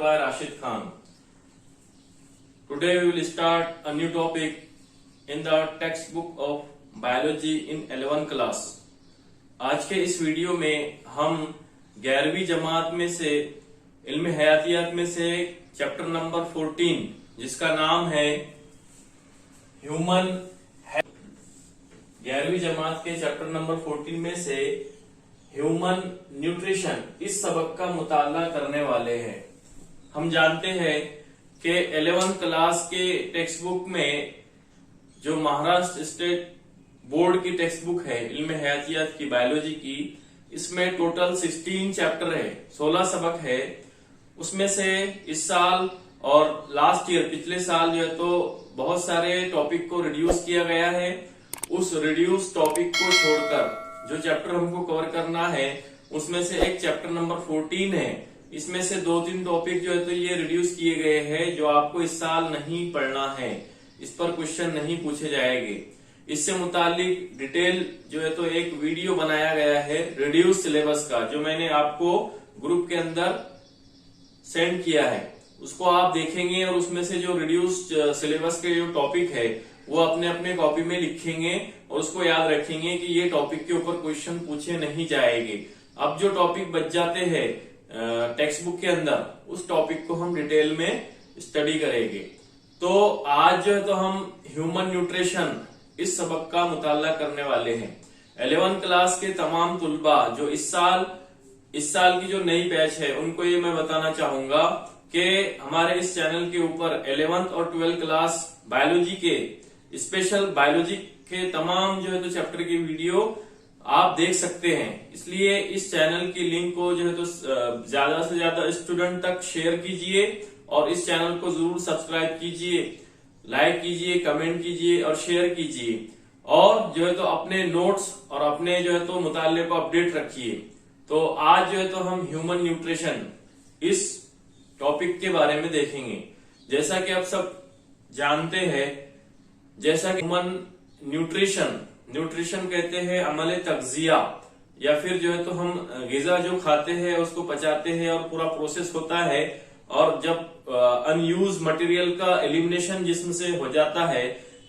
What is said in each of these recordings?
by Rashid Khan. Today we will start a new topic in the textbook of biology in 11th class. आज के इस video में हम 11वीं जमात में से इल्म हयातियात में से चैप्टर नंबर 14 जिसका नाम है ह्यूमन 11वीं जमात के चैप्टर नंबर 14 में से ह्यूमन न्यूट्रिशन इस सबक का मुताला करने वाले हैं। हम जानते हैं कि 11th क्लास के टेक्स्ट बुक में जो महाराष्ट्र स्टेट बोर्ड की टेक्स्ट बुक है इल्म हयातियात की बायोलॉजी की, इसमें टोटल 16 चैप्टर है, 16 सबक है। उसमें से इस साल और लास्ट ईयर पिछले साल जो है तो बहुत सारे टॉपिक को रिड्यूस किया गया है। उस रिड्यूस टॉपिक को छोड़कर जो चैप्टर हमको कवर करना है उसमें से एक चैप्टर नंबर 14 है। इसमें से 2-3 टॉपिक जो है तो ये रिड्यूस किए गए हैं जो आपको इस साल नहीं पढ़ना है, इस पर क्वेश्चन नहीं पूछे जाएंगे। इससे मुतालिक डिटेल जो है तो एक वीडियो बनाया गया है रिड्यूस सिलेबस का, जो मैंने आपको ग्रुप के अंदर सेंड किया है। उसको आप देखेंगे और उसमें से जो रिड्यूस सिलेबस के जो टॉपिक है वो अपने अपने कॉपी में लिखेंगे और उसको याद रखेंगे कि ये टॉपिक के ऊपर क्वेश्चन पूछे नहीं जाएंगे। अब जो टॉपिक बच जाते हैं टेक्स्ट बुक के अंदर, उस टॉपिक को हम डिटेल में स्टडी करेंगे। तो आज जो है तो हम ह्यूमन न्यूट्रिशन इस सबक का मुताला करने वाले हैं। 11th क्लास के तमाम तुलबा जो इस साल की जो नई बैच है उनको ये मैं बताना चाहूंगा कि हमारे इस चैनल के ऊपर 11th और 12th क्लास बायोलॉजी के स्पेशल बायोलॉजी के तमाम जो है तो चैप्टर की वीडियो आप देख सकते हैं। इसलिए इस चैनल की लिंक को जो है तो ज्यादा से ज्यादा स्टूडेंट तक शेयर कीजिए और इस चैनल को जरूर सब्सक्राइब कीजिए, लाइक कीजिए, कमेंट कीजिए और शेयर कीजिए। और जो है तो अपने नोट्स और अपने जो है तो मुताले को अपडेट रखिए। तो आज जो है तो हम ह्यूमन न्यूट्रिशन इस टॉपिक के बारे में देखेंगे। जैसा कि आप सब जानते हैं, जैसा कि ह्यूमन न्यूट्रिशन कहते हैं अमले तग़ज़िया, या फिर जो है तो हम ग़िज़ा जो खाते हैं उसको पचाते हैं और पूरा प्रोसेस होता है और जब अनयूज मटेरियल का एलिमिनेशन जिस्म से हो जाता है,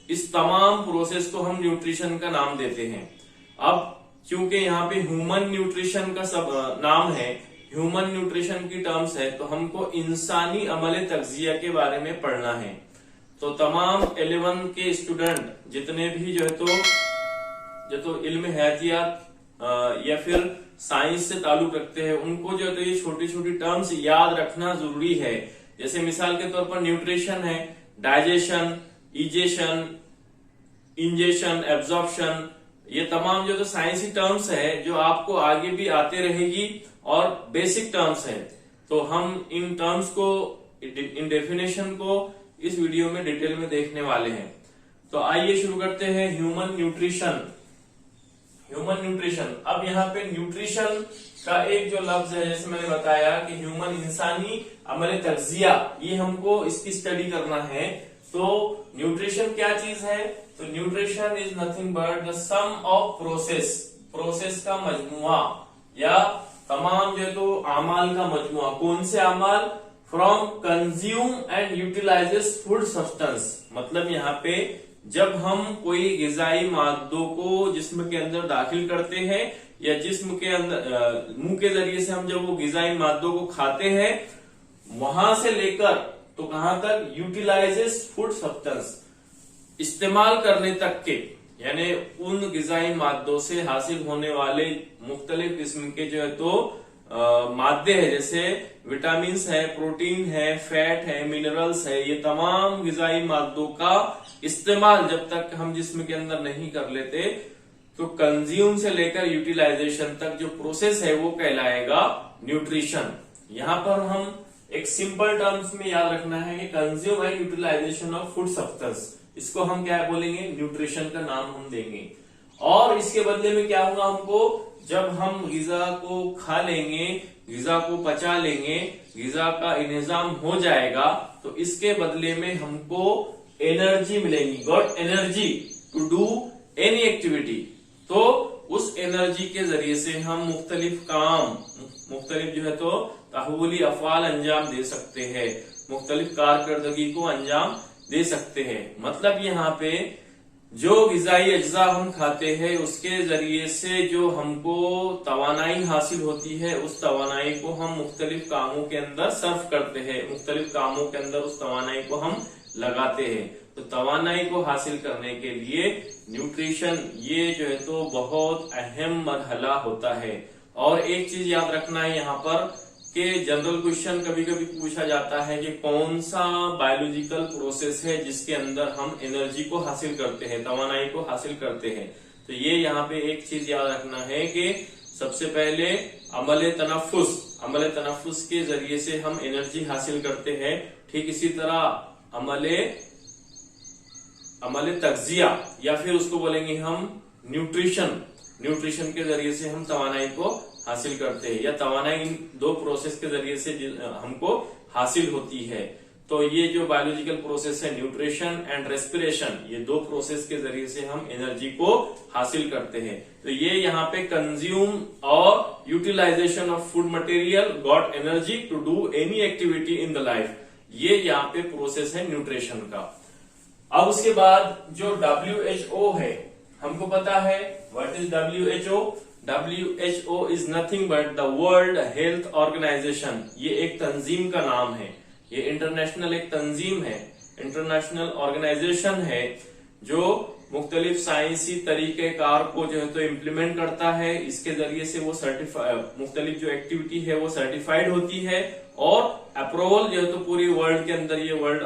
इस तमाम प्रोसेस को हम न्यूट्रिशन का नाम देते हैं। अब क्योंकि यहाँ पे ह्यूमन न्यूट्रिशन का सब नाम है, ह्यूमन न्यूट्रिशन की टर्म्स है, तो हमको इंसानी अमले तग़ज़िया के बारे में पढ़ना है। तो तमाम 11 के स्टूडेंट जितने भी जो है तो इल्म हयातियात या फिर साइंस से ताल्लुक रखते हैं उनको जो है तो ये छोटी छोटी टर्म्स याद रखना जरूरी है। जैसे मिसाल के तौर पर न्यूट्रिशन है डाइजेशन, इजेशन, इंजेशन, एब्जॉर्प्शन, ये तमाम जो तो साइंसी टर्म्स है जो आपको आगे भी आते रहेगी और बेसिक टर्म्स है। तो हम इन टर्म्स को, इन डेफिनेशन को इस वीडियो में डिटेल में देखने वाले हैं। तो आइए शुरू करते हैं ह्यूमन न्यूट्रिशन। अब यहाँ पे न्यूट्रिशन का एक जो लफ्ज है, जैसे मैंने बताया कि ह्यूमन इंसानी अमले तग़ज़िया, ये हमको इसकी स्टडी करना है। तो न्यूट्रिशन क्या चीज है? तो nutrition is nothing but the sum of process का मजमुआ या तमाम जो है तो अमाल का मजमुआ। कौन से अमाल? From consume and utilises food substance. मतलब यहाँ पे जब हम कोई ग़िज़ाई मादों को जिस्म के अंदर दाखिल करते हैं या जिस्म के अंदर मुंह के जरिए से हम जब वो ग़िज़ाई मादों को खाते हैं, वहां से लेकर तो कहां तक? यूटिलाइजेस फूड सब्सटेंस, इस्तेमाल करने तक के, यानी उन ग़िज़ाई मादों से हासिल होने वाले मुख्तलिफ किस्म के जो है तो मादे है, जैसे विटामिन है, प्रोटीन है, फैट है, मिनरल्स है, ये तमाम ग़िज़ाई मादों का इस्तेमाल जब तक हम जिस्म के अंदर नहीं कर लेते, तो कंज्यूम से लेकर यूटिलाइजेशन तक जो प्रोसेस है वो कहलाएगा न्यूट्रिशन। यहाँ पर हम एक सिंपल टर्म्स में याद रखना है कि consume and utilization of food substance, इसको हम क्या बोलेंगे? न्यूट्रिशन का नाम हम देंगे। और इसके बदले में क्या होगा हमको? जब हम ग़िज़ा को खा लेंगे, ग़िज़ा को पचा लेंगे, ग़िज़ा का इंतजाम हो जाएगा, तो इसके बदले में हमको एनर्जी मिलेगी, got energy to do any activity. तो उस एनर्जी के जरिए से हम मुख्तलिफ काम, मुख्तलिफ जो है तो तहवुली अफ़आल अंजाम दे सकते हैं, मुख्तलिफ कारकर्दगी को अंजाम दे सकते हैं। मतलब यहाँ पे जो ग़िज़ाई अज्जा हम खाते हैं उसके जरिए से जो हमको तवानाई हासिल होती है, उस तवानाई को हम मुख्तलिफ कामों के अंदर सर्व करते हैं, मुख्तलिफ कामों के अंदर उस तवानाई को हम लगाते हैं। तो तवानाई को हासिल करने के लिए न्यूट्रिशन ये जो है तो बहुत अहम मरहला होता है। और एक चीज याद रखना है यहाँ पर कि जनरल क्वेश्चन कभी कभी पूछा जाता है कि कौन सा बायोलॉजिकल प्रोसेस है जिसके अंदर हम एनर्जी को हासिल करते हैं, तवानाई को हासिल करते हैं। तो ये यहाँ पे एक चीज याद रखना है कि सबसे पहले अमल तनफ्फुस के जरिए से हम एनर्जी हासिल करते हैं। ठीक इसी तरह अमल तग़ज़िया या फिर उसको बोलेंगे हम न्यूट्रिशन के जरिए से हम तवानाई को हासिल करते हैं, या तवानाई इन दो प्रोसेस के जरिए से हमको हासिल होती है। तो ये जो बायोलॉजिकल प्रोसेस है न्यूट्रिशन एंड रेस्पिरेशन, ये दो प्रोसेस के जरिए से हम एनर्जी को हासिल करते हैं। तो ये यहाँ पे कंज्यूम और utilization of food material got energy to do any activity in the life, ये यहाँ पे प्रोसेस है न्यूट्रिशन का। अब उसके बाद जो WHO है, हमको पता है what is WHO। WHO is nothing but the world health organization. ये एक तंजीम का नाम है, ये इंटरनेशनल एक तंजीम है, इंटरनेशनल ऑर्गेनाइजेशन है जो मुख्तलिफ साइंसी तरीकेकार को जो है तो इम्प्लीमेंट करता है। इसके जरिए से वो मुख्तलिफ जो एक्टिविटी है वो सर्टिफाइड होती है और अप्रूवल जो है तो पूरी वर्ल्ड के अंदर ये वर्ल्ड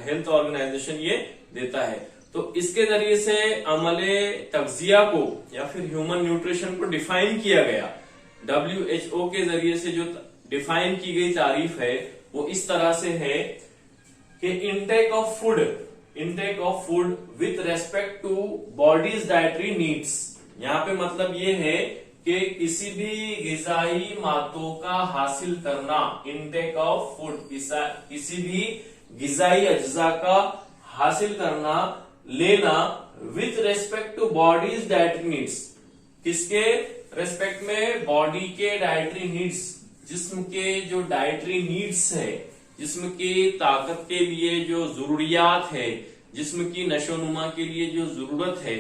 हेल्थ ऑर्गेनाइजेशन ये देता है। तो इसके जरिए से अमले तग़ज़िया को या फिर ह्यूमन न्यूट्रिशन को डिफाइन किया गया। WHO के जरिए से जो डिफाइन की गई तारीफ है वो इस तरह से है कि intake of food with respect two bodies dietary needs. यहाँ पे मतलब ये है कि किसी भी ग़िज़ाई मादों का हासिल करना, इनटेक ऑफ फूड, किसी भी ग़िज़ाई अज्जा का हासिल करना, लेना with respect two bodies dietary needs. किसके रेस्पेक्ट में? बॉडी के डाइटरी नीड्स, जिस्म के जो डाइटरी नीड्स है, जिस्म की ताकत के लिए जो जरूरियात है, जिस्म की नशोनुमा के लिए जो जरूरत है,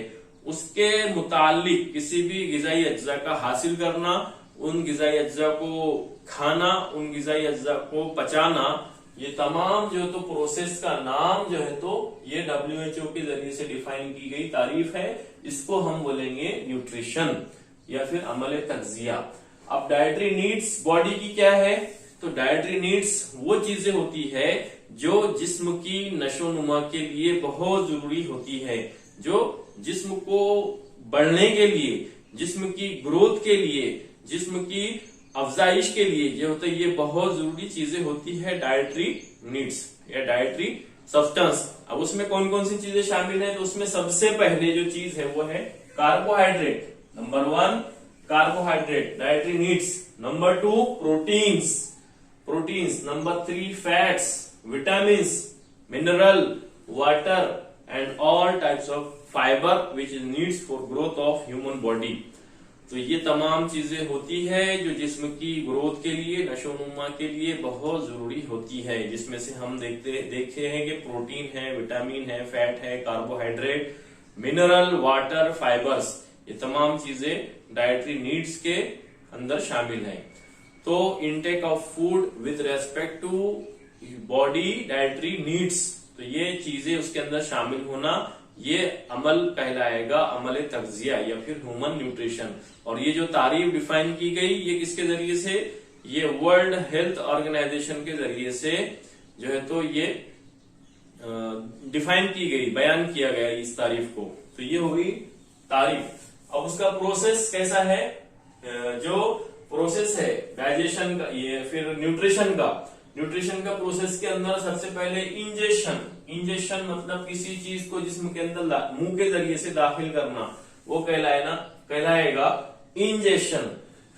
उसके मुतालिक किसी भी ग़िज़ाई अज्जा का हासिल करना, उन ग़िज़ाई अज्जा को खाना, उन ग़िज़ाई अज्जा को पचाना, ये तमाम जो है तो प्रोसेस का नाम जो है तो ये WHO के जरिए से डिफाइन की गई तारीफ है। इसको हम बोलेंगे न्यूट्रिशन या फिर अमल तग़ज़िया। अब डाइटरी नीड्स बॉडी की क्या है? तो डाइटरी नीड्स वो चीजें होती है जो जिस्म की नशोनुमा के लिए बहुत जरूरी होती है, जो जिस्म को बढ़ने के लिए, जिस्म की ग्रोथ के लिए, जिस्म की अफजाइश के लिए जो होता है, ये बहुत जरूरी चीजें होती है डाइटरी नीड्स या डाइटरी सब्सटेंस। अब उसमें कौन कौन सी चीजें शामिल है? तो उसमें सबसे पहले जो चीज है वो है carbohydrate. Number 1 carbohydrate dietary needs. Number 2 proteins. Number 3 fats, vitamins, mineral, water and all types of fibre which is needs for growth of human body. तो ये तमाम चीजें होती है जो जिस्म की ग्रोथ के लिए, नशोनुमा के लिए बहुत जरूरी होती है, जिसमें से हम देखे हैं कि प्रोटीन है, विटामिन है, फैट है, कार्बोहाइड्रेट, मिनरल, वाटर, फाइबर्स, ये तमाम चीजें डाइटरी नीड्स के अंदर शामिल है। तो intake of food with respect to body dietary needs, तो ये चीजें उसके अंदर शामिल होना, ये अमल कहलाएगा अमल तग़ज़िया या फिर ह्यूमन न्यूट्रिशन। और ये जो तारीफ डिफाइन की गई ये किसके जरिए से? ये वर्ल्ड हेल्थ ऑर्गेनाइजेशन के जरिए से जो है तो ये डिफाइन की गई, बयान किया गया इस तारीफ को। तो ये हो गई तारीफ। अब उसका प्रोसेस कैसा है? जो प्रोसेस है डाइजेशन का, ये फिर न्यूट्रिशन का प्रोसेस के अंदर सबसे पहले इंजेक्शन मतलब किसी चीज को जिस्म के अंदर मुंह के जरिए से दाखिल करना, वो कहलाएगा इंजेक्शन।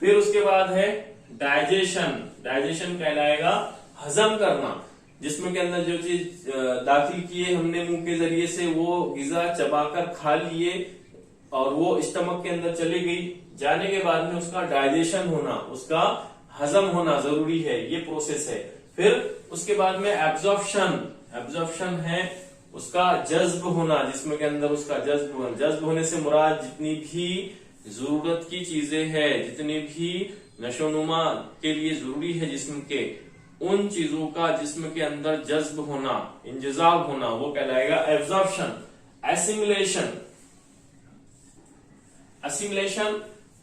फिर उसके बाद है डाइजेशन कहलाएगा हजम करना, जिस्म के अंदर जो चीज दाखिल किए हमने मुंह के जरिए से, वो ग़िज़ा चबाकर खा लिए, और वो स्टमक के अंदर चली गई, जाने के बाद में उसका डाइजेशन होना, उसका हजम होना जरूरी है, ये प्रोसेस है। फिर उसके बाद में एब्जॉर्प्शन है उसका जज्ब होना, जिस्म के अंदर उसका जज्ब होने से मुराद जितनी भी जरूरत की चीजें हैं, जितनी भी नशोनुमा के लिए जरूरी है जिस्म के, उन चीजों का जिस्म के अंदर जज्ब होना, इंजजाब होना, वो कहलाएगा एब्जॉर्प्शन। एसिमिलेशन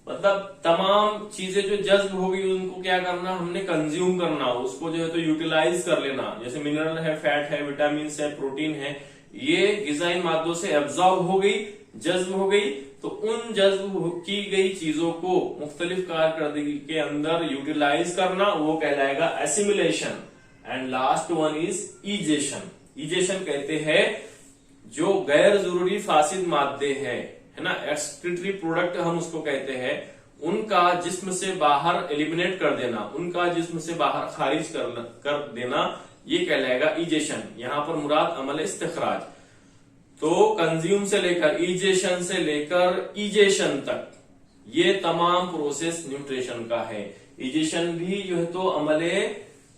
मतलब तमाम चीजें जो जज्ब हो गई उनको क्या करना, हमने कंज्यूम करना, उसको जो है तो यूटिलाइज कर लेना। जैसे मिनरल है, फैट है, विटामिन है, प्रोटीन है, ये गिजाई मादों से एब्जॉर्ब हो गई, जज्ब हो गई। तो उन जज्ब की गई चीजों को मुख्तलिफ कारकर्दगी के अंदर यूटिलाइज करना, वो कहलाएगा assimilation. And last one is ईजेशन। ईजेशन कहते हैं जो गैर जरूरी फासिद मादे है ना, एक्सक्रीटरी प्रोडक्ट हम उसको कहते हैं, उनका जिस्म से बाहर एलिमिनेट कर देना, उनका जिस्म से बाहर खारिज कर देना, ये कहलाएगा ईजेशन। यहां पर मुराद अमल इस्तिखराज। तो कंज्यूम से लेकर ईजेशन से लेकर ईजेशन तक ये तमाम प्रोसेस न्यूट्रिशन का है। ईजेशन भी जो है तो अमले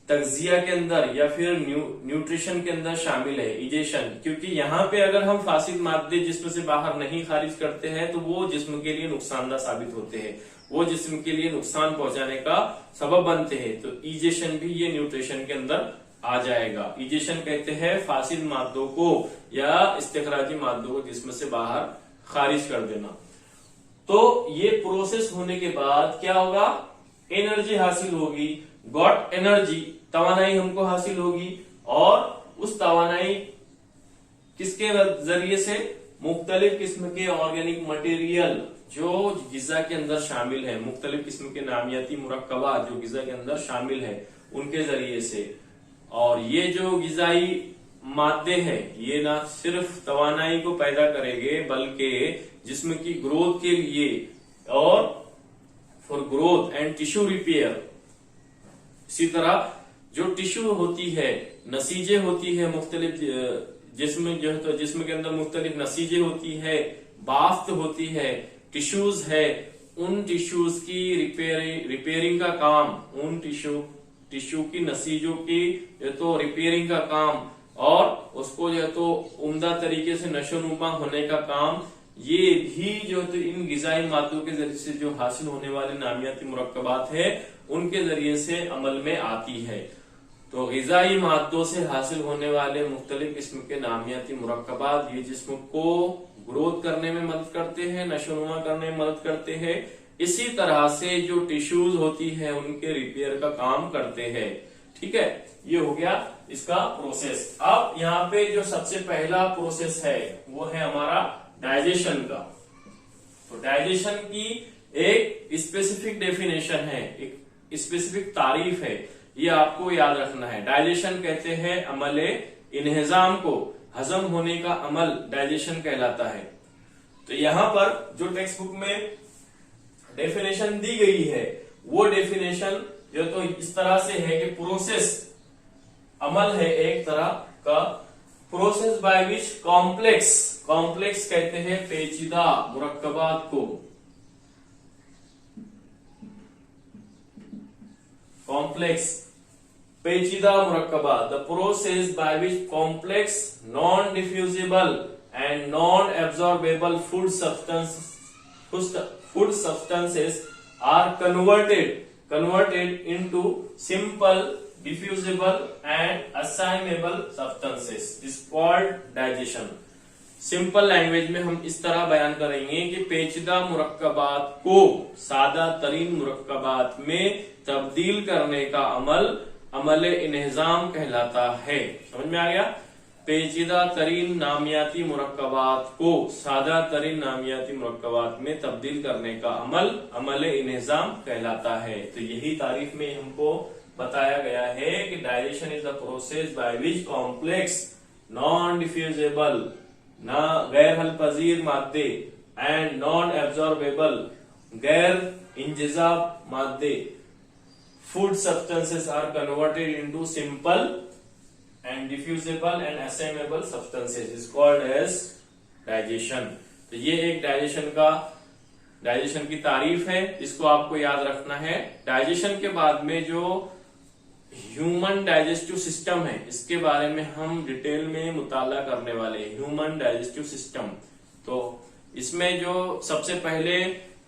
तगजिया के अंदर या फिर न्यूट्रिशन के अंदर शामिल है ईजेशन, क्योंकि यहाँ पे अगर हम फासिद मादे जिस्म से बाहर नहीं खारिज करते हैं तो वो जिस्म के लिए नुकसानदा साबित होते हैं, वो जिस्म के लिए नुकसान पहुंचाने का सबब बनते हैं। तो ईजेशन भी ये न्यूट्रिशन के अंदर आ जाएगा। ईजेशन कहते हैं फासिद मादों को या इस्तिखराजी मादों को जिस्म से बाहर खारिज कर देना। तो ये प्रोसेस होने के बाद क्या होगा, एनर्जी हासिल होगी, गॉट एनर्जी, तवानाई हमको हासिल होगी। और उस तवानाई किसके जरिए से, मुख्तलिफ किस्म के ऑर्गेनिक मटेरियल जो गिजा के अंदर शामिल है, मुख्तलिफ किस्म के नामियाती मुरक्कबात जो गिजा के अंदर शामिल है, उनके जरिए से। और ये जो गिजाई मादे हैं ये ना सिर्फ तवानाई को पैदा करेंगे बल्कि जिस्म की ग्रोथ के लिए और for growth and tissue repair. इसी तरह जो टिश्यू होती है, नसीजे होती है, मुख्तलिफ जिस्म जो है तो जिस्म के अंदर मुख्तलिफ नसीजे होती है, बाफ्त होती है, टिश्यूज है, उन टिश्यूज की रिपेयरिंग का काम, उन टिश्यू की नसीजों की जो तो रिपेयरिंग का काम और उसको जो है तो उम्दा तरीके से नशोनुमा होने का काम, ये भी जो तो इन गिजाई मादों के जरिए से जो हासिल होने वाले नामियाती मुरक्कबात है उनके जरिए से अमल में आती है। तो गिजाई मादों से हासिल होने वाले मुख्तलिफ किस्म के नामियाती मुरक्कबात ये जिस्म को ग्रोथ करने में मदद करते हैं, नशोनुमा करने में मदद करते हैं। इसी तरह से जो टिश्यूज होती है उनके रिपेयर का काम करते हैं। ठीक है, ये हो गया इसका प्रोसेस। अब यहाँ पे जो सबसे पहला प्रोसेस है वो है हमारा डाइजेशन का। तो डाइजेशन की एक स्पेसिफिक डेफिनेशन है, एक स्पेसिफिक तारीफ है, ये आपको याद रखना है। डाइजेशन कहते हैं अमले इन्हिजाम को, हजम होने का अमल डाइजेशन कहलाता है। तो यहां पर जो टेक्स्ट बुक में डेफिनेशन दी गई है वो डेफिनेशन जो तो इस तरह से है कि प्रोसेस अमल है एक तरह का, प्रोसेस बाय विच कॉम्प्लेक्स कहते हैं पेचीदा मुरक्कबात को, कॉम्प्लेक्स पेचीदा मुरक्कबात, the process by which complex non diffusible and non absorbable food substances are converted into simple, diffusible and assimilable substances is called digestion। Simple language में हम इस तरह बयान करेंगे कि पेचीदा मुरक्कबात को सादा तरीन मुरक्कबात में तब्दील करने का अमल इन्हिजाम कहलाता है। समझ में आ गया? पेचीदा तरीन नामियाती मुरक्कबात को सादा तरीन नामियाती मुरक्कबात में तब्दील करने का अमल इन्हिजाम कहलाता है। तो यही तारीफ में हमको बताया गया है कि digestion is the process by which complex non diffusible ना गैर हल पजीर मादे एंड नॉन एब्जॉर्बेबल गैर इंजजाब मादे food substances are converted into simple and diffusible and assimilable substances is called as digestion। तो ये एक डाइजेशन की तारीफ है, इसको आपको याद रखना है। डाइजेशन के बाद में जो ह्यूमन डाइजेस्टिव सिस्टम है, इसके बारे में हम डिटेल में मुताला करने वाले हैं। ह्यूमन डाइजेस्टिव सिस्टम, तो इसमें जो सबसे पहले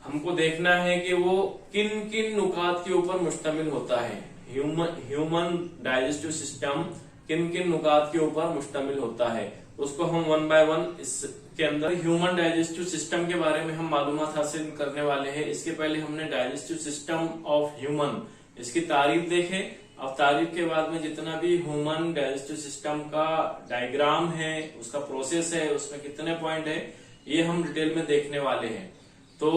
हमको देखना है कि वो किन किन नुकात के ऊपर मुश्तमिल होता है। ह्यूमन डाइजेस्टिव सिस्टम किन किन नुकात के ऊपर मुश्तमिल होता है, उसको हम वन बाय वन इसके अंदर ह्यूमन डाइजेस्टिव सिस्टम के बारे में हम मालूमात हासिल करने वाले हैं। इसके पहले हमने डाइजेस्टिव सिस्टम ऑफ ह्यूमन, इसकी तारीफ देखे। अब तारीफ के बाद में जितना भी ह्यूमन डाइजेस्टिव सिस्टम का डायग्राम है, उसका प्रोसेस है, उसमें कितने पॉइंट है, ये हम डिटेल में देखने वाले हैं। तो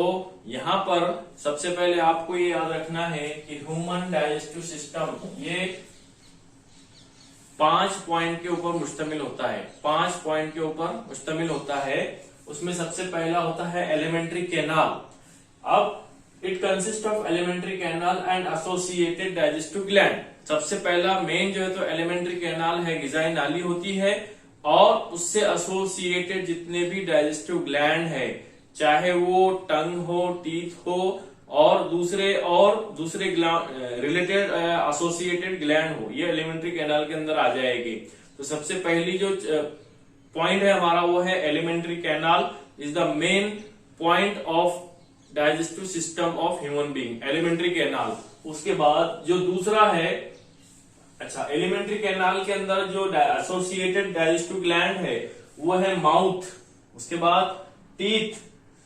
यहाँ पर सबसे पहले आपको ये याद रखना है कि ह्यूमन डाइजेस्टिव सिस्टम ये 5 पॉइंट के ऊपर मुश्तमिल होता है। 5 पॉइंट के ऊपर मुश्तमिल होता है। उसमें सबसे पहला होता है एलिमेंट्री कैनाल। अब it consist of alimentary canal and associated digestive gland. सबसे पहला मेन जो है तो एलिमेंट्री कैनाल है, गिजाई नाली होती है, और उससे एसोसिएटेड जितने भी डाइजेस्टिव ग्लैंड है, चाहे वो टंग हो, टीथ हो, और दूसरे रिलेटेड एसोसिएटेड ग्लैंड हो, ये एलिमेंट्री कैनाल के अंदर आ जाएगी। तो सबसे पहली जो पॉइंट है हमारा वो है alimentary canal is the main point of digestive system of human being, alimentary canal. उसके बाद जो दूसरा है, अच्छा, एलिमेंट्री कैनाल के अंदर जो एसोसिएटेड डाइजेस्टिव ग्लैंड है वो है माउथ, उसके बाद टीथ,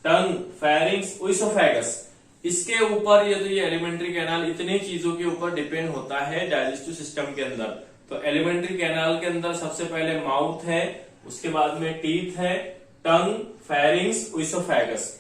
टंग, फेरिंग्स, ओइसोफेगस। इसके ऊपर ये एलिमेंट्री कैनाल इतनी चीजों के ऊपर डिपेंड होता है डाइजेस्टिव सिस्टम के अंदर। तो एलिमेंट्री कैनाल के अंदर सबसे पहले माउथ है, उसके बाद में टीथ है, टंग, फेरिंग्स, ओइसोफेगस।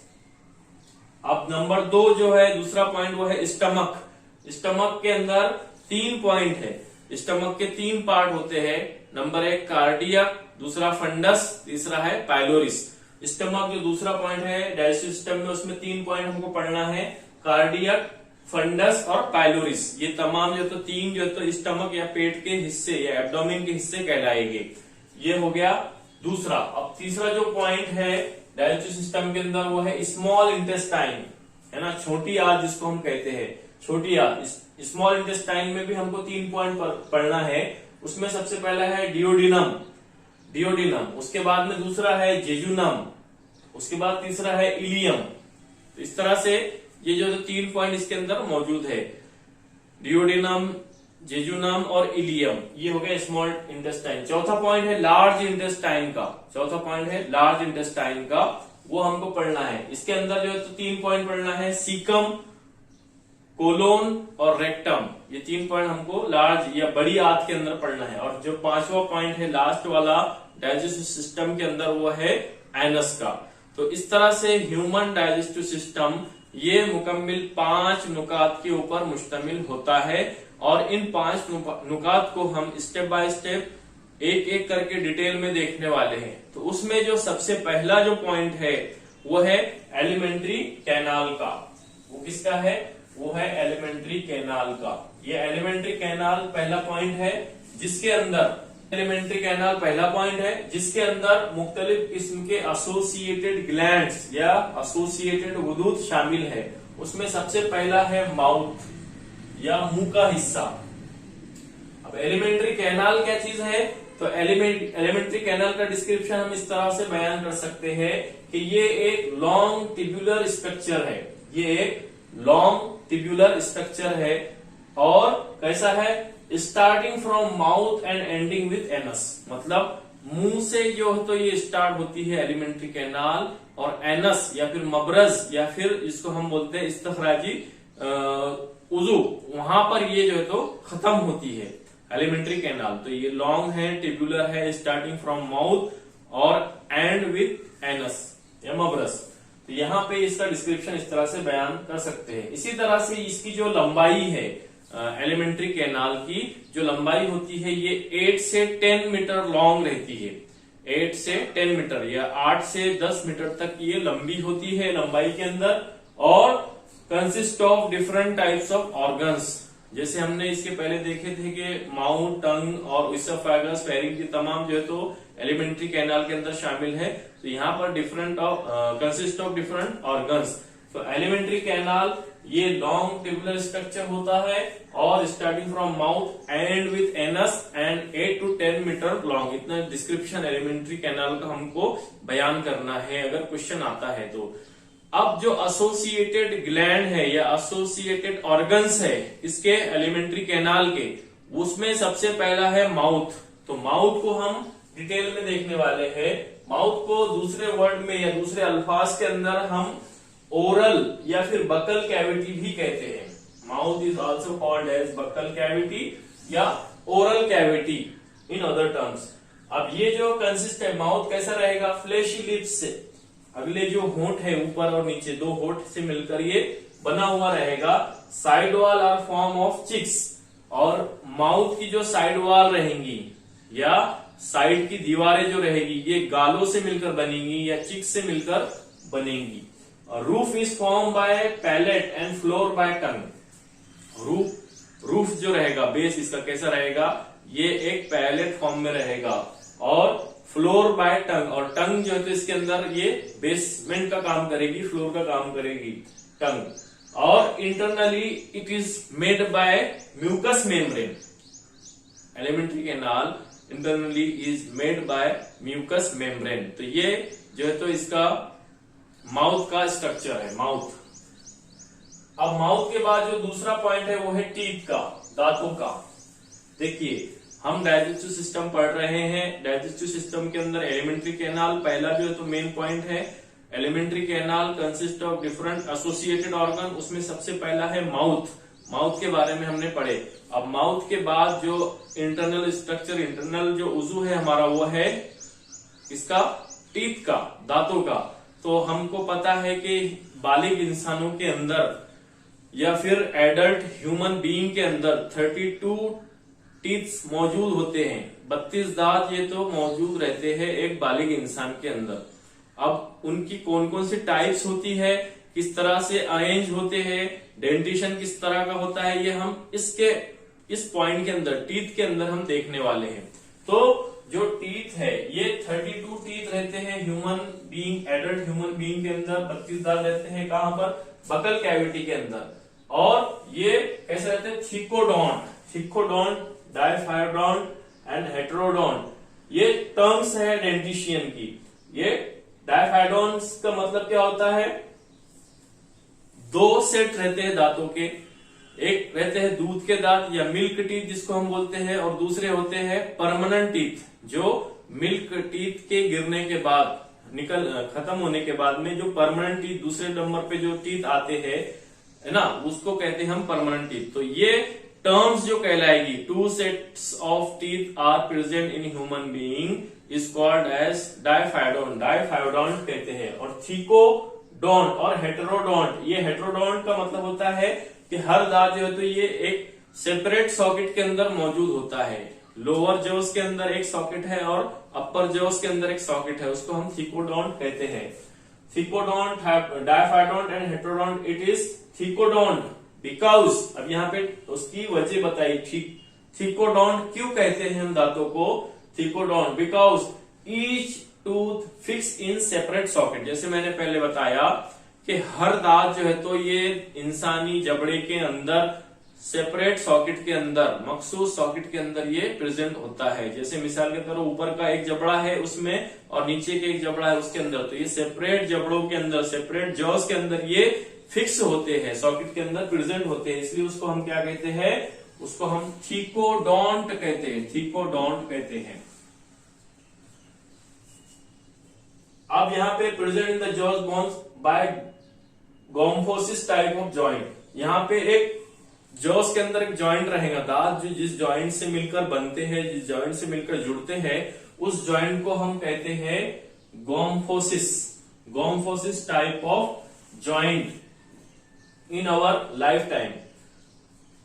अब नंबर 2 जो है, दूसरा पॉइंट वो है स्टमक। स्टमक के अंदर 3 पॉइंट है। स्टमक के 3 पार्ट होते हैं। नंबर 1 कार्डियक, दूसरा फंडस, तीसरा है पाइलोरिस। स्टमक जो दूसरा पॉइंट है डाइजेस्टिव सिस्टम में, उसमें 3 पॉइंट हमको पढ़ना है, कार्डियक, फंडस और पाइलोरिस। ये तमाम जो तो 3 जो तो स्टमक या पेट के हिस्से या एब्डोमेन के हिस्से कहलाएंगे। ये हो गया दूसरा। अब तीसरा जो पॉइंट है डाइजेस्टिव सिस्टम के अंदर वो है स्मॉल इंटेस्टाइन, है ना, छोटी आंत जिसको हम कहते हैं, छोटी आंत। स्मॉल इंटेस्टाइन में भी हमको 3 पॉइंट पढ़ना है। उसमें सबसे पहला है डियोडिनम, उसके बाद में दूसरा है जेजुनम, उसके बाद तीसरा है इलियम। तो इस तरह से ये जो 3 पॉइंट इसके अंदर मौजूद है, डियोडिनम, जेजुनम और इलियम, ये हो गया स्मॉल इंटेस्टाइन। चौथा पॉइंट है लार्ज इंटेस्टाइन का, वो हमको पढ़ना है। इसके अंदर जो है तो 3 पॉइंट पढ़ना है, सीकम, कोलोन और रेक्टम। ये 3 पॉइंट हमको लार्ज या बड़ी आंत के अंदर पढ़ना है। और जो 5वां पॉइंट है लास्ट वाला डाइजेस्टिव सिस्टम के अंदर, वो है एनस का। तो इस तरह से ह्यूमन डाइजेस्टिव सिस्टम ये मुकम्मिल 5 नुकात के ऊपर मुश्तमिल होता है। और इन 5 नुकात को हम स्टेप बाय स्टेप एक एक करके डिटेल में देखने वाले हैं। तो उसमें जो सबसे पहला जो पॉइंट है वो है एलिमेंट्री कैनाल का। वो किसका है? वो है एलिमेंट्री कैनाल का। ये एलिमेंट्री कैनाल पहला पॉइंट है, जिसके अंदर एलिमेंट्री कैनाल पहला पॉइंट है जिसके अंदर मुख्तलिफ किस्म के एसोसिएटेड ग्लैंड्स या एसोसिएटेड वुदूद शामिल है। उसमें सबसे पहला है माउथ या मुंह का हिस्सा। अब एलिमेंट्री कैनाल क्या चीज है? तो एलिमेंट्री कैनाल का डिस्क्रिप्शन हम इस तरह से बयान कर सकते हैं कि ये एक लॉन्ग टिब्यूलर स्ट्रक्चर है। ये एक लॉन्ग टिब्यूलर स्ट्रक्चर है और कैसा है? Starting from mouth and ending with anus. मतलब मुंह से जो है तो ये स्टार्ट होती है एलिमेंट्री कैनाल, और एनस या फिर मबरज या फिर इसको हम बोलते हैं इस्तखराजी उजू, वहां पर ये जो है तो खत्म होती है एलिमेंट्री कैनाल। तो ये लॉन्ग है, टिब्यूलर है, स्टार्टिंग फ्रॉम माउथ और एंड विथ एनस या मबरस। तो यहाँ पे इसका डिस्क्रिप्शन इस तरह से बयान कर सकते हैं। इसी तरह से इसकी जो लंबाई है एलिमेंट्री कैनाल की, जो लंबाई होती है ये 8 से 10 मीटर लॉन्ग रहती है। 8 से 10 मीटर या 8 से 10 मीटर तक ये लंबी होती है लंबाई के अंदर, और consist of different types of organs, जैसे हमने इसके पहले देखे थे कि माउथ, टंग और इसोफेगस, फेरिंग की तमाम जो है तो एलिमेंट्री कैनाल के अंदर शामिल है। तो यहाँ पर कंसिस्ट ऑफ डिफरेंट ऑर्गन्स। तो एलिमेंट्री कैनाल ये लॉन्ग ट्यूबुलर स्ट्रक्चर होता है और starting from mouth end with anus end 8 to 10 metre long. इतना डिस्क्रिप्शन एलिमेंट्री कैनाल का हमको बयान करना है अगर क्वेश्चन आता है तो। अब जो एसोसिएटेड ग्लैंड है या एसोसिएटेड ऑर्गन्स है इसके एलिमेंट्री कैनाल के, उसमें सबसे पहला है माउथ। तो माउथ को हम डिटेल में देखने वाले हैं। माउथ को दूसरे वर्ड में या दूसरे अल्फाज के अंदर हम ओरल या फिर बकल कैविटी भी कहते हैं। Mouth is also called as buccal cavity या oral cavity in other terms. अब ये जो कंसिस्ट है, माउथ कैसा रहेगा, फ्लेशी लिप्स से, अगले जो होंठ है ऊपर और नीचे दो होंठ से मिलकर ये बना हुआ रहेगा। Side wall are form of cheeks, और माउथ की जो साइड वॉल रहेंगी या साइड की दीवारें जो रहेगी ये गालों से मिलकर बनेंगी या चिक्स से मिलकर बनेंगी। Roof is form by palate and floor by tongue. Roof जो रहेगा, बेस इसका कैसा रहेगा, ये एक पैलेट फॉर्म में रहेगा और फ्लोर बाय टंग, और टंग जो है तो इसके अंदर ये बेसमेंट का काम करेगी, फ्लोर का काम करेगी टंग। और internally it is made by mucus membrane. Alimentary canal internally is made by mucus membrane. तो ये जो है तो इसका माउथ का स्ट्रक्चर है, माउथ। अब माउथ के बाद जो दूसरा पॉइंट है वो है टीथ का, दांतों का। देखिए हम डाइजेस्टिव सिस्टम पढ़ रहे हैं। डाइजेस्टिव सिस्टम के अंदर एलिमेंट्री कैनाल पहला जो है तो मेन पॉइंट है। Alimentary canal consist of different associated organ, उसमें सबसे पहला है माउथ। माउथ के बारे में हमने पढ़े। अब माउथ के बाद जो इंटरनल स्ट्रक्चर, इंटरनल जो उजू है हमारा, वो है इसका टीथ का, दांतों का। तो हमको पता है कि बालिग इंसानों के अंदर या फिर एडल्ट ह्यूमन बीइंग के अंदर 32 टीथ मौजूद होते हैं। 32 दांत ये तो मौजूद रहते हैं एक बालिग इंसान के अंदर। अब उनकी कौन कौन सी टाइप्स होती है, किस तरह से अरेंज होते हैं, डेंटिशन किस तरह का होता है, ये हम इस पॉइंट के अंदर, टीथ के अंदर हम देखने वाले हैं। तो जो टीथ है ये 32 टीथ रहते हैं human being, adult human being के अंदर 32 दांत रहते हैं। कहां पर, बकल कैविटी के अंदर। और ये कैसे रहते हैं, थिकोडोंट, डायफायडोंट एंड हेटेरोडोंट, ये टर्म्स है डेंटिशियन की। ये डायफायडोंट्स का मतलब क्या होता है, 2 सेट रहते हैं दांतों के। एक रहते हैं दूध के दांत या मिल्क टीथ जिसको हम बोलते हैं, और दूसरे होते हैं परमानेंट टीथ, जो मिल्क टीथ के गिरने के बाद, खत्म होने के बाद में जो परमानेंट टीथ, दूसरे नंबर पे जो टीथ आते हैं है ना, उसको कहते हैं हम परमानेंट टीथ। तो ये टर्म्स जो कहलाएगी, 2 sets of teeth are present in human being is called as diphyodont, diphyodont कहते हैं। और थिकोडोंट और हेटेरोडोंट, ये हेटेरोडोंट का मतलब होता है कि हर दांत जो है तो ये एक सेपरेट सॉकेट के अंदर मौजूद होता है। लोअर जॉस के अंदर एक सॉकेट है और अपर जॉस के अंदर एक सॉकेट है, उसको हम थिकोडोंट कहते हैं। Thecodont, diphyodont and heterodont, it is thecodont because, अब यहाँ पे उसकी वजह बताई, थिकोडोंट क्यों कहते हैं हम दांतों को thecodont, because each tooth fix in separate socket. जैसे मैंने पहले बताया कि हर दांत जो है तो ये इंसानी जबड़े के अंदर सेपरेट सॉकेट के अंदर, मखसूस सॉकेट के अंदर ये प्रेजेंट होता है। जैसे मिसाल के तौर ऊपर का एक जबड़ा है उसमें और नीचे के एक जबड़ा है उसके अंदर, तो ये सेपरेट जबड़ों के अंदर, सेपरेट जॉस के अंदर ये फिक्स होते हैं, सॉकेट के अंदर प्रेजेंट होते हैं। इसलिए उसको हम क्या कहते हैं, उसको हम थिकोडोंट कहते हैं, थिकोडोंट कहते हैं। अब यहाँ पे present in the jaws bones by gomphosis type of joint. यहाँ पे एक जॉस के अंदर एक जॉइंट रहेगा, दांत जो जिस जॉइंट से मिलकर बनते हैं, जिस जॉइंट से मिलकर जुड़ते हैं, उस जॉइंट को हम कहते हैं gomphosis, gomphosis type of joint. In our lifetime,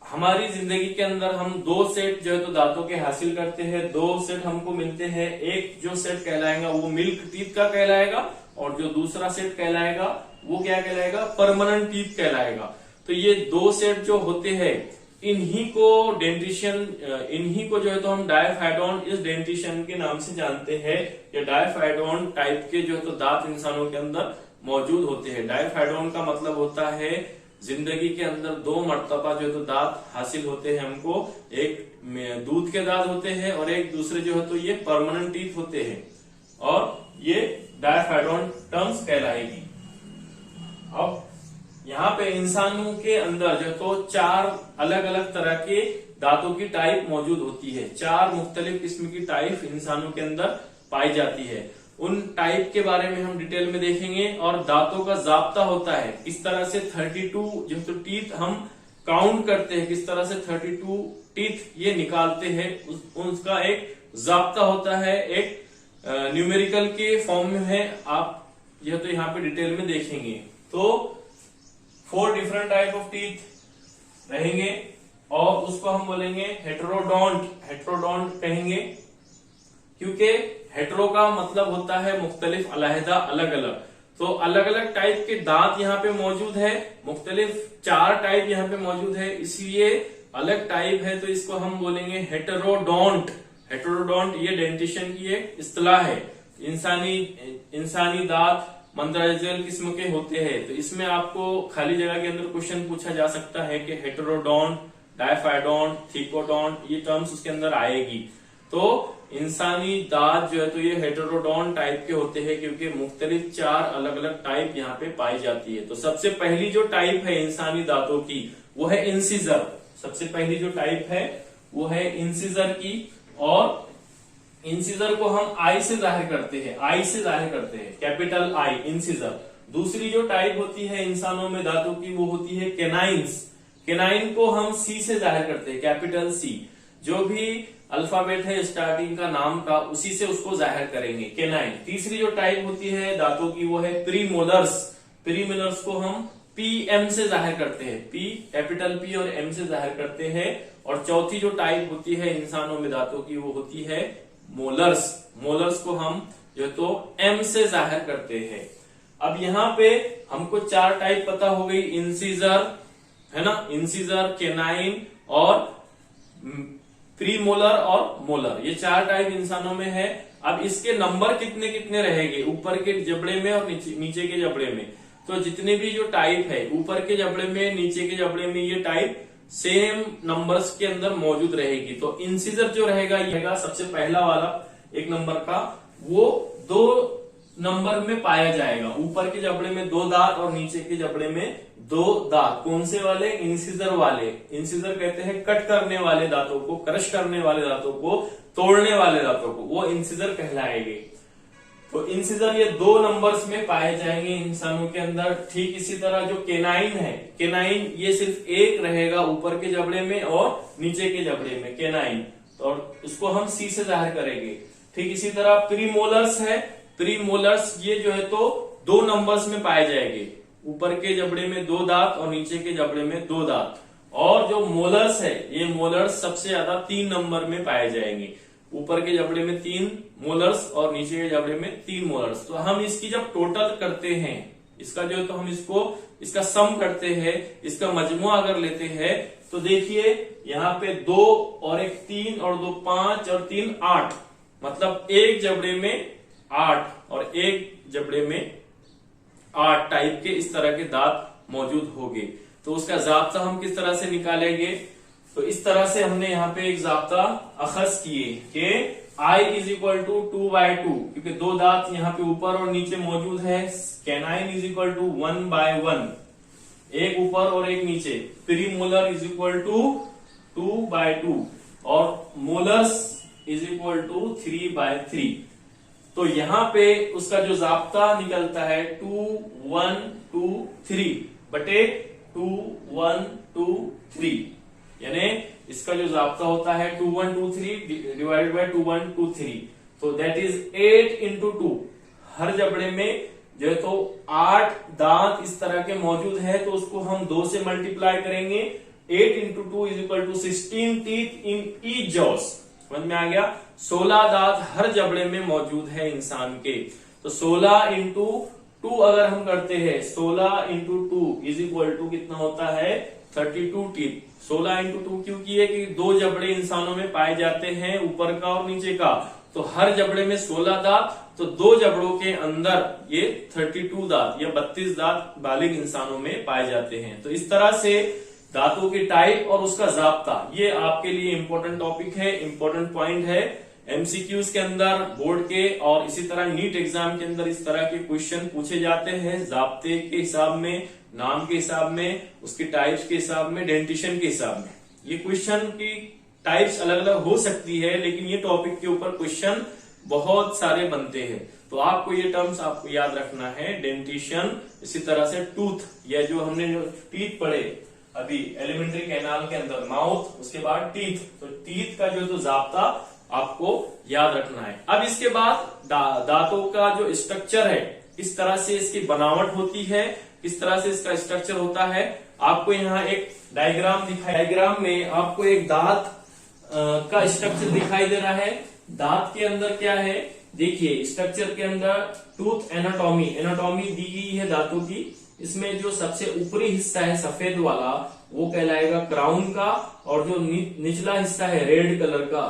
हमारी जिंदगी के अंदर हम 2 सेट जो है तो दांतों के हासिल करते हैं। 2 सेट हमको मिलते हैं। एक जो सेट कहलाएगा वो मिल्क टीथ का कहलाएगा, और जो दूसरा सेट कहलाएगा वो क्या कहलाएगा, परमानेंट टीथ कहलाएगा। तो ये 2 सेट जो होते हैं इन्हीं को जो है तो हम डायफाइडोन इस डेंटिशन के नाम से जानते हैं। ये डायफाइडोन टाइप के जो है तो दांत इंसानों के अंदर मौजूद होते हैं। डायफाइडोन का मतलब होता है जिंदगी के अंदर 2 मर्तबा जो है तो दांत हासिल होते हैं हमको। एक दूध के दांत होते हैं और एक दूसरे जो है तो ये परमानेंट टीथ होते हैं, और ये डायफाइडोन टर्म्स कहलाएगी। अब यहाँ पे इंसानों के अंदर जो तो 4 अलग अलग तरह के दांतों की टाइप मौजूद होती है। 4 मुख्तलिफ किस्म की टाइप इंसानों के अंदर पाई जाती है। उन टाइप के बारे में हम डिटेल में देखेंगे, और दांतों का जाब्ता होता है किस तरह से 32 जो तो टीथ हम काउंट करते हैं, किस तरह से 32 टीथ ये निकालते हैं, उसका एक जाब्ता होता है, एक न्यूमेरिकल के फॉर्म में है। आप यह तो यहाँ पे डिटेल में देखेंगे। तो 4 डिफरेंट टाइप ऑफ टीथ रहेंगे, और उसको हम बोलेंगे हेटेरोडोंट। हेटेरोडोंट कहेंगे क्योंकि हेटेरो का मतलब होता है मुख्तलिफ, अलहदा, अलग अलग। तो अलग अलग टाइप के दांत यहाँ पे मौजूद है, मुख्तलिफ 4 टाइप यहाँ पे मौजूद है, इसलिए अलग टाइप है, तो इसको हम बोलेंगे हेटेरोडोंट। हेटेरोडोंट ये डेंटिशन की एक इस्तिलाह है। इंसानी दांत मंदराइजल किस्म के होते हैं, तो इसमें आपको खाली जगह के अंदर क्वेश्चन पूछा जा सकता है कि हेटेरोडोंट, डायफाइडोंट, थिकोडोंट, ये टर्म्स उसके अंदर आएगी। तो इंसानी दांत जो है तो ये हेटेरोडोंट टाइप के होते हैं, क्योंकि मुख्तलिफ 4 अलग अलग टाइप यहाँ पे पाई जाती है। तो सबसे पहली जो टाइप है इंसानी दांतों की वो है इंसिजर। सबसे पहली जो टाइप है वो है इंसिजर की, और इंसिजर को हम आई से जाहिर करते हैं, आई से जाहिर करते हैं, कैपिटल आई, इंसिजर। दूसरी जो टाइप होती है इंसानों में दांतों की वो होती है केनाइन्स। केनाइन को हम सी से जाहिर करते हैं, कैपिटल सी। जो भी अल्फाबेट है स्टार्टिंग का नाम का, उसी से उसको जाहिर करेंगे, केनाइन। तीसरी जो टाइप होती है दांतों की वो है प्रीमोलर्स। प्रीमोलर्स को हम पी एम से जाहिर करते हैं, पी, कैपिटल पी और एम से जाहिर करते हैं। और चौथी जो टाइप होती है इंसानों में दांतों की वो होती है मोलर्स। मोलर्स को हम जो तो एम से जाहिर करते हैं। अब यहाँ पे हमको 4 टाइप पता हो गई, इंसिजर है ना, इंसिजर, केनाइन और प्रीमोलर और मोलर, ये 4 टाइप इंसानों में है। अब इसके नंबर कितने कितने रहेंगे ऊपर के जबड़े में और नीचे के जबड़े में। तो जितने भी जो टाइप है ऊपर के जबड़े में, नीचे के जबड़े में, ये टाइप सेम नंबर्स के अंदर मौजूद रहेगी। तो इंसिजर जो रहेगा ये रहेगा सबसे पहला वाला 1 नंबर का, वो 2 नंबर में पाया जाएगा। ऊपर के जबड़े में 2 दांत और नीचे के जबड़े में 2 दांत। कौन से वाले? इंसिजर वाले। इंसिजर कहते हैं कट करने वाले दांतों को, क्रश करने वाले दांतों को, तोड़ने वाले दांतों को, वो इंसिजर कहलाएंगे। तो इंसिजर ये 2 नंबर्स में पाए जाएंगे इंसानों के अंदर। ठीक इसी तरह जो केनाइन है, केनाइन ये सिर्फ 1 रहेगा ऊपर के जबड़े में और नीचे के जबड़े में, केनाइन, और इसको हम सी से जाहिर करेंगे। ठीक इसी तरह प्रीमोलर्स है, प्रीमोलर्स ये जो है तो 2 नंबर्स में पाए जाएंगे, ऊपर के जबड़े में 2 दांत और नीचे के जबड़े में 2 दांत। और जो मोलर्स है, ये मोलर्स सबसे ज्यादा 3 नंबर में पाए जाएंगे, ऊपर के जबड़े में 3 मोलर्स और नीचे के जबड़े में 3 मोलर्स। तो हम इसकी जब टोटल करते हैं, इसका जो है तो हम इसका सम करते हैं, इसका मजमुआ अगर लेते हैं, तो देखिए यहाँ पे 2 और 1 3 और 2 5 और 3 8, मतलब एक जबड़े में 8 और एक जबड़े में 8 टाइप के इस तरह के दांत मौजूद होंगे। तो उसका जाब्ता हम किस तरह से निकालेंगे? तो इस तरह से हमने यहाँ पे एक जाब्ता अखज किए कि I इज इक्वल टू 2/2, क्योंकि 2 दांत यहाँ पे ऊपर और नीचे मौजूद है। कैनाइन इज इक्वल टू 1/1, एक ऊपर और एक नीचे। प्रीमोलर इज इक्वल टू 2/2 और मोलर्स इज इक्वल टू 3/3। तो यहाँ पे उसका जो जाब्ता निकलता है 2 1 2 3 बटे 2 1 2 3, यानी इसका जो जाब्ता होता है 2 1 2 3 डिवाइडेड बाय 2 1 2 3, तो दैट इज 8 इंटू 2। हर जबड़े में जो है तो 8 दांत इस तरह के मौजूद है, तो उसको हम 2 से मल्टीप्लाई करेंगे। 8 into 2 is equal to 16 teeth in each jaws. समझ में आ गया? 16 दांत हर जबड़े में मौजूद है इंसान के। तो 16 इंटू 2 अगर हम करते हैं, 16 इंटू 2 इज इक्वल टू कितना होता है? 32 टीथ। 16 इंटू 2 क्यों किए कि 2 जबड़े इंसानों में पाए जाते हैं, ऊपर का और नीचे का। तो हर जबड़े में 16 दांत, तो 2 जबड़ों के अंदर ये 32 दांत या 32 दांत बालिग इंसानों में पाए जाते हैं। तो इस तरह से दांतों की टाइप और उसका जाब्ता, ये आपके लिए इंपॉर्टेंट टॉपिक है, इंपॉर्टेंट पॉइंट है। एमसीक्यूज के अंदर, बोर्ड के और इसी तरह नीट एग्जाम के अंदर इस तरह के क्वेश्चन पूछे जाते हैं, जाब्ते के हिसाब में, नाम के हिसाब में, उसकी टाइप्स के हिसाब में, डेंटिशन के हिसाब में। ये क्वेश्चन की टाइप्स अलग अलग हो सकती है, लेकिन ये टॉपिक के ऊपर क्वेश्चन बहुत सारे बनते हैं। तो आपको ये टर्म्स आपको याद रखना है, डेंटिशन, इसी तरह से टूथ, या जो हमने जो टीथ पढ़े अभी एलिमेंट्री कैनाल के अंदर, माउथ, उसके बाद टीथ। तो टीथ का जो जाब्ता आपको याद रखना है। अब इसके बाद दांतों का जो स्ट्रक्चर है, किस तरह से इसकी बनावट होती है, किस तरह से इसका स्ट्रक्चर होता है, आपको यहाँ एक डायग्राम दिखाई, डायग्राम में आपको एक दांत का स्ट्रक्चर दिखाई दे रहा है। दांत के अंदर क्या है, देखिए स्ट्रक्चर के अंदर टूथ एनाटॉमी, एनाटॉमी दी गई है दांतों की। इसमें जो सबसे ऊपरी हिस्सा है सफेद वाला, वो कहलाएगा क्राउन का, और जो निचला हिस्सा है रेड कलर का,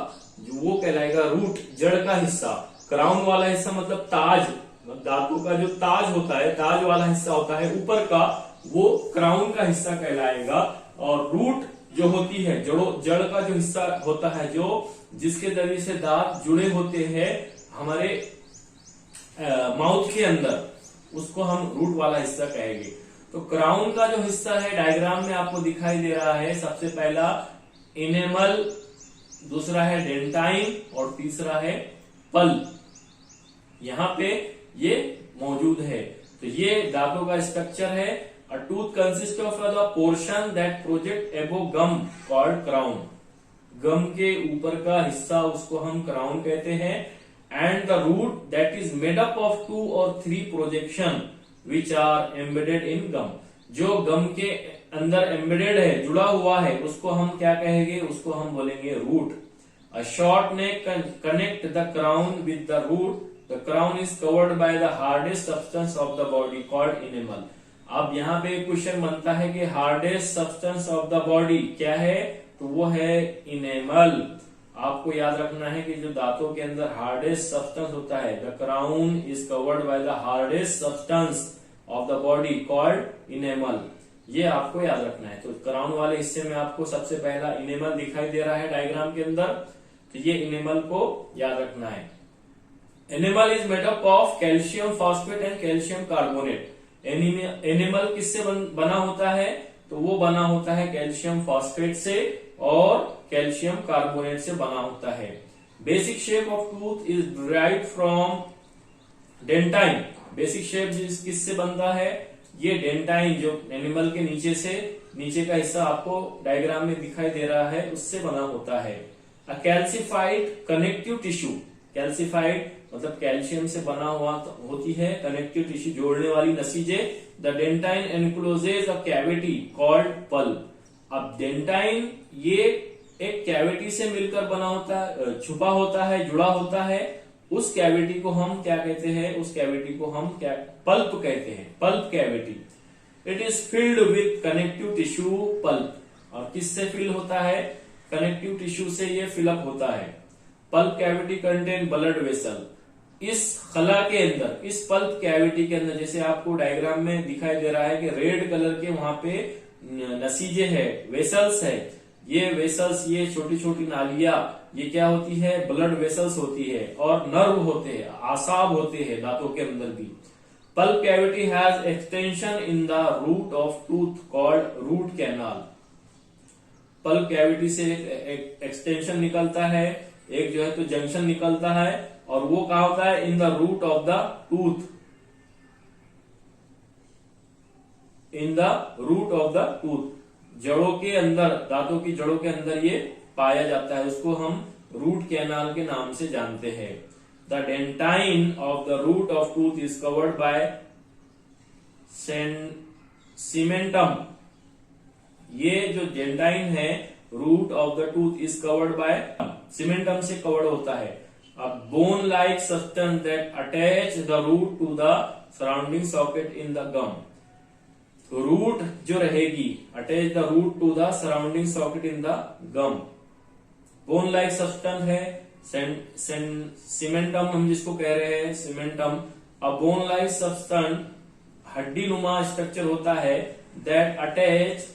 वो कहलाएगा रूट, जड़ का हिस्सा। क्राउन वाला हिस्सा मतलब ताज, दांतों का जो ताज होता है, ताज वाला हिस्सा होता है ऊपर का, वो क्राउन का हिस्सा कहलाएगा। और रूट जो होती है, जड़ का जो हिस्सा होता है, जो जिसके जरिए से दांत जुड़े होते हैं हमारे माउथ के अंदर, उसको हम रूट वाला हिस्सा कहेंगे। तो क्राउन का जो हिस्सा है डायग्राम में आपको दिखाई दे रहा है, सबसे पहला इनेमल, दूसरा है डेंटाइन और तीसरा है पल्प। यहाँ पे ये मौजूद है। तो ये दांतों का स्ट्रक्चर है। अ tooth consist of the portion that project एबो गम कॉल्ड क्राउन। गम के ऊपर का हिस्सा, उसको हम क्राउन कहते हैं। And the root that is made up of 2 or 3 projection which are embedded in gum. जो गम के अंदर एम्बेडेड है, जुड़ा हुआ है, उसको हम क्या कहेंगे, उसको हम बोलेंगे root. A short neck connect the crown with the root. The crown is covered by the hardest substance of the body called enamel. अब यहाँ पे क्वेश्चन बनता है कि hardest substance of the body क्या है, तो वो है इनेमल। आपको याद रखना है कि जो दांतों के अंदर हार्डेस्ट सब्सटेंस होता है, the crown is covered by the hardest substance of the body called enamel. ये आपको याद रखना है। तो क्राउन वाले हिस्से में आपको सबसे पहला इनेमल दिखाई दे रहा है डायग्राम के अंदर, तो ये इनेमल को याद रखना है। Animal is made up of calcium phosphate and calcium carbonate. Animal किससे बना होता है, तो वो बना होता है कैल्शियम फॉस्फेट से और कैल्शियम कार्बोनेट से बना होता है। Basic shape of tooth is derived from dentine. Basic shape किससे बनता है, ये डेंटाइन, जो एनिमल के नीचे से, नीचे का हिस्सा आपको डायग्राम में दिखाई दे रहा है, उससे बना होता है। A calcified connective tissue. Calcified मतलब कैल्शियम से बना हुआ होती है, कनेक्टिव टिश्यू जोड़ने वाली नसीजे। The dentine encloses a cavity called pulp. अब डेंटाइन ये एक कैविटी से मिलकर बना होता है, छुपा होता है, जुड़ा होता है। उस कैविटी को हम क्या कहते हैं, उस कैविटी को हम क्या पल्प कहते हैं, pulp cavity. It is filled with connective tissue pulp. और किससे फिल होता है, कनेक्टिव टिश्यू से ये फिलअप होता है। Pulp cavity contain blood vessel. इस खला के अंदर, इस पल्प कैविटी के अंदर, जैसे आपको डायग्राम में दिखाई दे रहा है कि रेड कलर के वहां पे नसीजे है, वेसल्स है। ये वेसल्स, ये छोटी छोटी नालियां, ये क्या होती है, ब्लड वेसल्स होती है, और नर्व होते हैं, आसाब होते हैं दांतों के अंदर भी। Pulp cavity has extension in the root of tooth called root canal. Pulp cavity से एक एक्सटेंशन निकलता है, एक जो है तो जंक्शन निकलता है, और वो कहा होता है in the root of the tooth, in the root of the tooth. जड़ों के अंदर, दांतों की जड़ों के अंदर ये पाया जाता है, उसको हम रूट कैनाल के नाम से जानते हैं। The dentine of the root of tooth is covered by cementum. ये जो डेंटाइन है, root of the tooth is covered by cementum से कवर्ड होता है। अब bone like substance that attach the root to the surrounding socket in the gum. Root जो रहेगी, attach the root to the surrounding socket in the gum. Bone like substance है cementum, हम जिसको कह रहे हैं सीमेंटम। अ बोन लाइक सब्सटेंस हड्डी नुमा स्ट्रक्चर होता है, दैट अटैच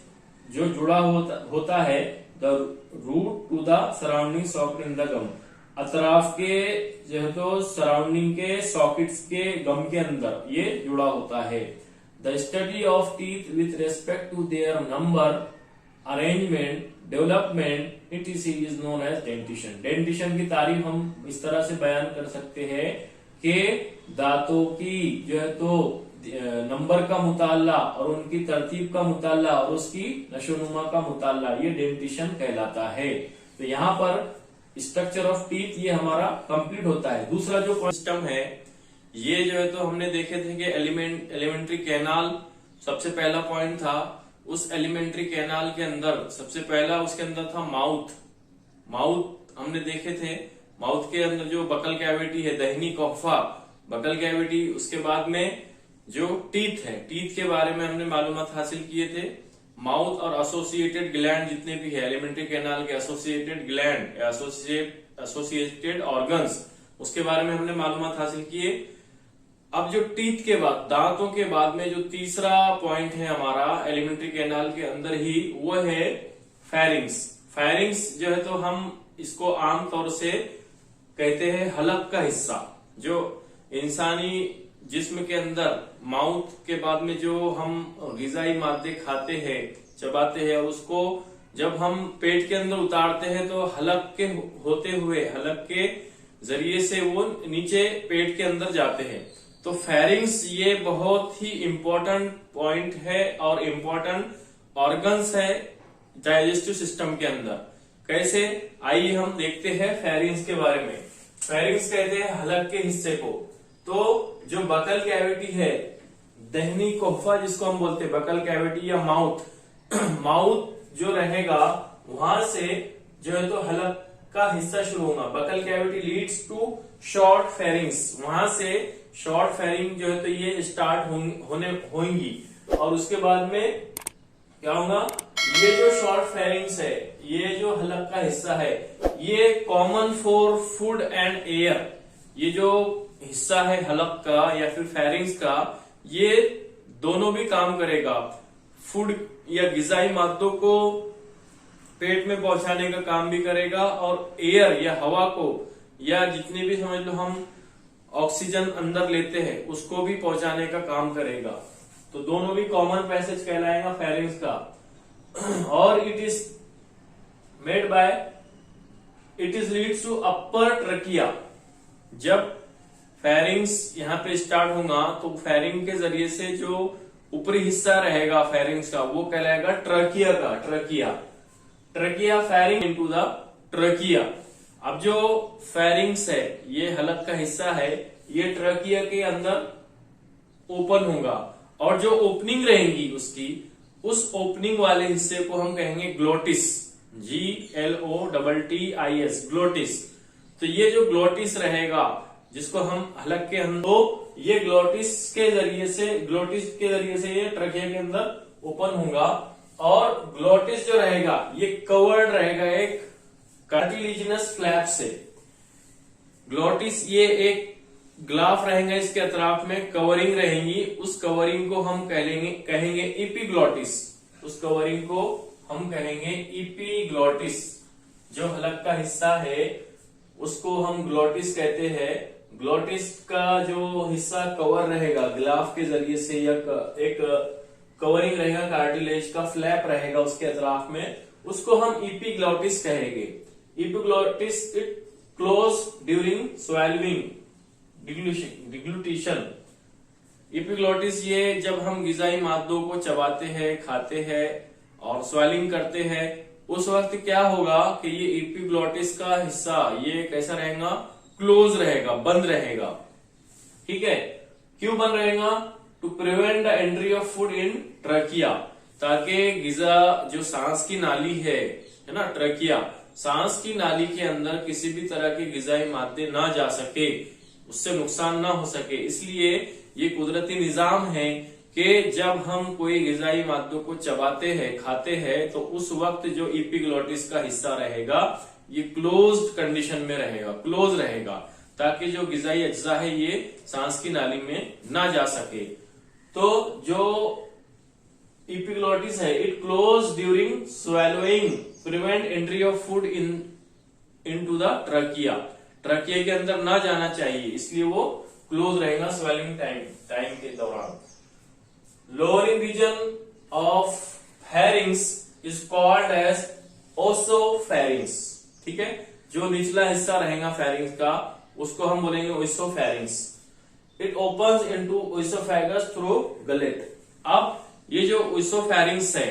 जो जुड़ा होता है the root to the surrounding socket in the gum, अतराफ के जो है तो सराउंडिंग के सॉकेट्स के गम के अंदर ये जुड़ा होता है। The study of teeth with respect to their number, arrangement, development etc is known as dentition. Dentition की तारीफ हम इस तरह से बयान कर सकते हैं कि दांतों की जो है तो नंबर का मुताला और उनकी तरतीब का मुताला और उसकी नशोनुमा का मुताला, ये डेंटिशन कहलाता है। तो यहाँ पर स्ट्रक्चर ऑफ टीथ ये हमारा कंप्लीट होता है। दूसरा जो सिस्टम है ये जो है तो हमने देखे थे कि एलिमेंट्री कैनाल सबसे पहला पॉइंट था। उस एलिमेंट्री कैनाल के अंदर सबसे पहला उसके अंदर था माउथ हमने देखे थे। माउथ के अंदर जो बकल कैविटी है, दहनी कोहफा बकल कैविटी, उसके बाद में जो टीथ है, टीथ के बारे में हमने मालूमात हासिल किए थे। माउथ और एसोसिएटेड ग्लैंड जितने भी है एलिमेंट्री कैनाल के, एसोसिएटेड ग्लैंड या एसोसिएटेड ऑर्गन्स, उसके बारे में हमने मालूमात हासिल किए। अब जो टीथ के बाद, दांतों के बाद में जो तीसरा पॉइंट है हमारा एलिमेंट्री कैनाल के अंदर ही, वो है फेरिंग्स। फेरिंग्स जो है तो हम इसको आमतौर से कहते हैं हलक का हिस्सा, जो इंसानी जिस्म के अंदर माउथ के बाद में जो हम ग़िज़ाई मादे खाते हैं, चबाते हैं, और उसको जब हम पेट के अंदर उतारते हैं तो हलक के होते हुए, हलक के जरिए से वो नीचे पेट के अंदर जाते हैं। तो फेरिंग्स ये बहुत ही इंपॉर्टेंट पॉइंट है और इम्पोर्टेंट ऑर्गन्स है डाइजेस्टिव सिस्टम के अंदर। कैसे, आइए हम देखते हैं फेरिंग्स के बारे में। फेरिंग्स कहते हैं हलक के हिस्से को। तो जो बकल कैविटी है, दहनी कोहफा जिसको हम बोलते हैं, बकल कैविटी या माउथ जो रहेगा, वहां से जो है तो हलक का हिस्सा शुरू होगा। Buccal cavity leads to short pharynx, वहां से शॉर्ट फेरिंग जो है तो ये स्टार्ट होंगी। और उसके बाद में क्या होगा, ये जो शॉर्ट फेरिंग्स है, ये जो हलक का हिस्सा है, ये common for food and air, ये जो हिस्सा है हलक का या फिर फेरिंग्स का, ये दोनों भी काम करेगा। फूड या ग़िज़ाई मादों को पेट में पहुंचाने का काम भी करेगा, और एयर या हवा को, या जितने भी समझ लो हम ऑक्सीजन अंदर लेते हैं, उसको भी पहुंचाने का काम करेगा। तो दोनों भी कॉमन पैसेज कहलाएगा फेरिंग्स का। और it is made by, it is leads to upper trachea. जब फेरिंग्स यहाँ पे स्टार्ट होगा तो फेरिंग के जरिए से जो ऊपरी हिस्सा रहेगा फेरिंग्स का, वो कहलाएगा ट्रकिया का। Trachea pharynx into the trachea. अब जो फेरिंग्स है, ये हलक का हिस्सा है, ये ट्रकिया के अंदर ओपन होगा, और जो ओपनिंग रहेंगी उसकी, उस ओपनिंग वाले हिस्से को हम कहेंगे ग्लोटिस, GLOTTIS, ग्लोटिस। तो ये जो ग्लोटिस रहेगा, जिसको हम हलक के अंदर, तो ये ग्लोटिस के जरिए से ये ट्रकिया के अंदर ओपन होगा। और ग्लोटिस जो रहेगा ये कवर्ड रहेगा एक कार्टिलेजिनस फ्लैप से। ग्लोटिस ये एक ग्लाफ रहेगा, इसके अतराफ में कवरिंग रहेंगी, उस कवरिंग को हम कहेंगे इपीग्लोटिस। उस कवरिंग को हम कहेंगे इपीग्लोटिस। जो हलक का हिस्सा है उसको हम ग्लोटिस कहते हैं। ग्लोटिस का जो हिस्सा कवर रहेगा ग्लाफ के जरिए से, या एक कवरिंग रहेगा, कार्टिलेज का फ्लैप रहेगा उसके अतराफ में, उसको हम इपीग्लोटिस कहेंगे। इपीग्लोटिस इट क्लोज ड्यूरिंग स्वेलविंग, डिग्लूटिशन। इपीग्लोटिस ये जब हम ग़िज़ाई मादों को चबाते हैं, खाते हैं और स्वेलिंग करते हैं, उस वक्त क्या होगा कि ये इपीग्लोटिस का हिस्सा ये कैसा रहेगा, क्लोज रहेगा, बंद रहेगा। ठीक है, क्यों बंद रहेगा? To prevent the entry of food in trachea, ताकि ग़िज़ा जो सांस की नाली है ना, ट्रकिया, सांस की नाली के अंदर किसी भी तरह के ग़िज़ाई मादे ना जा सके, उससे नुकसान ना हो सके। इसलिए ये कुदरती निजाम है कि जब हम कोई ग़िज़ाई मादों को चबाते हैं, खाते हैं, तो उस वक्त जो एपिग्लोटिस का हिस्सा रहेगा ये क्लोज्ड कंडीशन में रहेगा, क्लोज रहेगा, ताकि जो ग़िज़ाई अज्जा है ये सांस की नाली में ना जा सके। तो जो एपिग्लोटिस है it close during swallowing, prevent entry of food into the trachea, trachea के अंदर ना जाना चाहिए, इसलिए वो क्लोज रहेगा स्वेलिंग टाइम के दौरान। Lowering region of pharynx is called as oesopharynx, ठीक है। जो निचला हिस्सा रहेगा फेरिंग्स का उसको हम बोलेंगे oesopharynx. It opens into oesophagus through gullet. अब ये जो ओसोफेरिंग्स है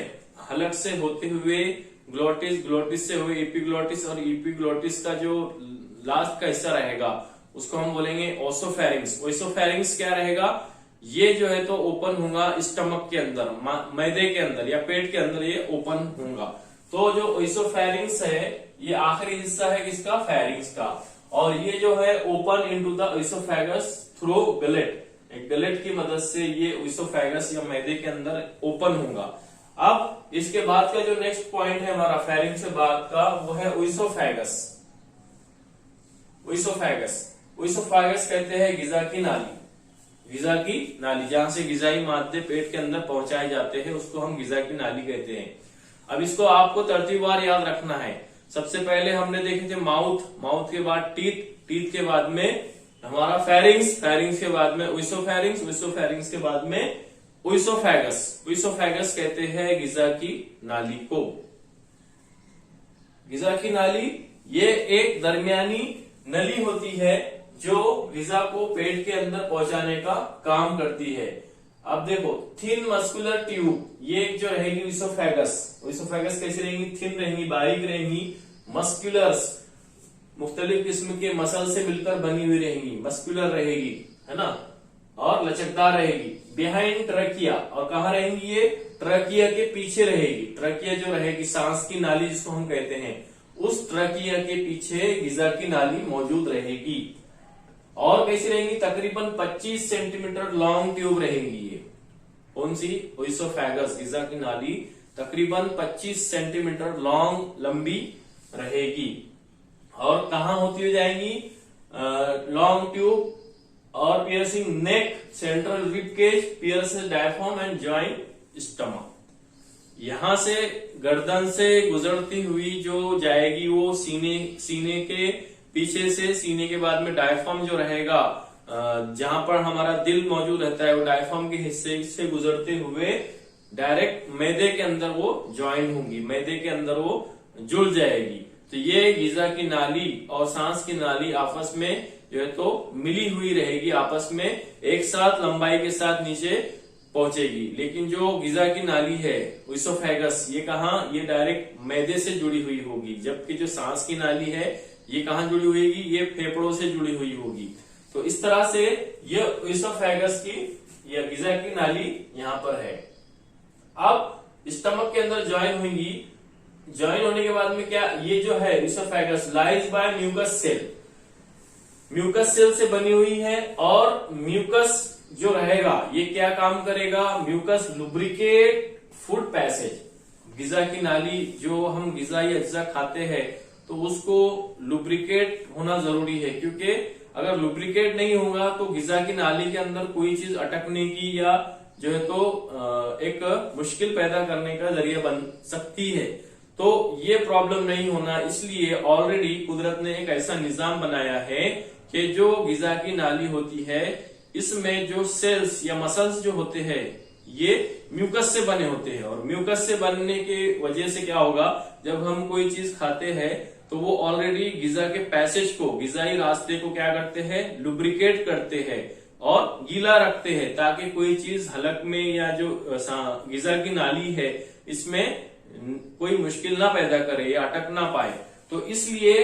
हलक से होते हुए ग्लोटिस, ग्लोटिस से हुए एपिग्लोटिस, और एपिग्लोटिस का जो लास्ट का हिस्सा रहेगा उसको हम बोलेंगे ओसोफेरिंग्स। ओसोफेरिंग्स क्या रहेगा, ये जो है तो ओपन होगा स्टमक के अंदर, मैदे के अंदर या पेट के अंदर ये ओपन होगा। तो जो ओसोफेरिंग्स है ये आखिरी हिस्सा है किसका, फेरिंग्स का, और ये जो है open into the oesophagus through gullet, एक गलेट की मदद से ये ओसोफेगस या मैदे के अंदर ओपन होगा। अब इसके बाद का जो नेक्स्ट पॉइंट है हमारा फेरिंग्स से बाद का वो है ओसोफेगस। ओसोफेगस, ओसोफेगस कहते हैं ग़िज़ा की नाली, ग़िज़ा की नाली, जहां से ग़िज़ाई मादे पेट के अंदर पहुंचाए जाते हैं उसको हम ग़िज़ा की नाली कहते हैं। अब इसको आपको तरतीबवार याद रखना है। सबसे पहले हमने देखे थे माउथ, माउथ के बाद टीथ, टीथ के बाद में हमारा फेरिंग्स, फेरिंग्स के बाद में ओसोफेरिंग्स, ओसोफेरिंग्स के बाद में ओसोफेगस। ओसोफेगस कहते हैं ग़िज़ा की नाली को। ग़िज़ा की नाली ये एक दरमियानी नली होती है जो ग़िज़ा को पेट के अंदर पहुंचाने का काम करती है। अब देखो थिन मस्कुलर ट्यूब, ये जो रहेगी ओसोफेगस, ओसोफेगस कैसी रहेंगी, थिन रहेंगी, बारीक रहेंगी, मस्कुलर्स, मुख्तलिफ किस्म के मसल से मिलकर बनी हुई रहेंगी, मस्कुलर रहेगी, है ना, और लचकदार रहेगी। बिहाइंड ट्रकिया, और कहाँ रहेंगी ये, ट्रकिया के पीछे रहेगी। ट्रकिया जो रहेगी सांस की नाली जिसको हम कहते हैं, उस ट्रकिया के पीछे ग़िज़ा की नाली मौजूद रहेगी। और कैसी रहेंगी, तकरीबन 25 सेंटीमीटर लॉन्ग ट्यूब रहेंगी ये। कौन सी, ओसोफेगस, ग़िज़ा की नाली तकरीबन 25 सेंटीमीटर लॉन्ग, लंबी रहेगी। और कहाँ होती हुई जाएंगी, लॉन्ग ट्यूब और piercing neck, central rib cage, pierces diaphragm and join stomach. यहां से गर्दन से गुजरती हुई जो जाएगी वो सीने के पीछे से, सीने के बाद में डायफ्राम जो रहेगा, जहां पर हमारा दिल मौजूद रहता है, वो डायफ्राम के हिस्से से गुजरते हुए डायरेक्ट मैदे के अंदर वो ज्वाइन होंगी, मैदे के अंदर वो जुड़ जाएगी। तो ये ग़िज़ा की नाली और सांस की नाली आपस में जो है तो मिली हुई रहेगी, आपस में एक साथ लंबाई के साथ नीचे पहुंचेगी। लेकिन जो ग़िज़ा की नाली है ओसोफेगस, ये कहाँ, ये डायरेक्ट मैदे से जुड़ी हुई होगी, जबकि जो सांस की नाली है ये कहाँ जुड़ी हुई होगी, ये फेफड़ों से जुड़ी हुई होगी। तो इस तरह से ये ओसोफेगस की या ग़िज़ा की नाली यहाँ पर है। अब स्टमक के अंदर ज्वाइन होंगी, ज्वाइन होने के बाद में क्या, ये जो है oesophagus lies by mucus cell, mucus cell से बनी हुई है। और म्यूकस जो रहेगा ये क्या काम करेगा, म्यूकस लुब्रिकेट फूड पैसेज। ग़िज़ा की नाली जो हम ग़िज़ाई अज्जा खाते हैं तो उसको लुब्रिकेट होना जरूरी है, क्योंकि अगर लुब्रिकेट नहीं होगा तो ग़िज़ा की नाली के अंदर कोई चीज अटकने की या जो है तो एक मुश्किल पैदा करने का जरिया बन सकती है। तो ये प्रॉब्लम नहीं होना, इसलिए ऑलरेडी कुदरत ने एक ऐसा निजाम बनाया है कि जो ग़िज़ा की नाली होती है इसमें जो सेल्स या मसल्स जो होते हैं ये म्यूकस से बने होते हैं। और म्यूकस से बनने की वजह से क्या होगा, जब हम कोई चीज खाते हैं तो वो ऑलरेडी ग़िज़ा के पैसेज को, ग़िज़ाई रास्ते को क्या करते हैं, लुब्रिकेट करते हैं और गीला रखते हैं, ताकि कोई चीज हलक में या जो ग़िज़ा की नाली है इसमें कोई मुश्किल ना पैदा करे या अटक ना पाए। तो इसलिए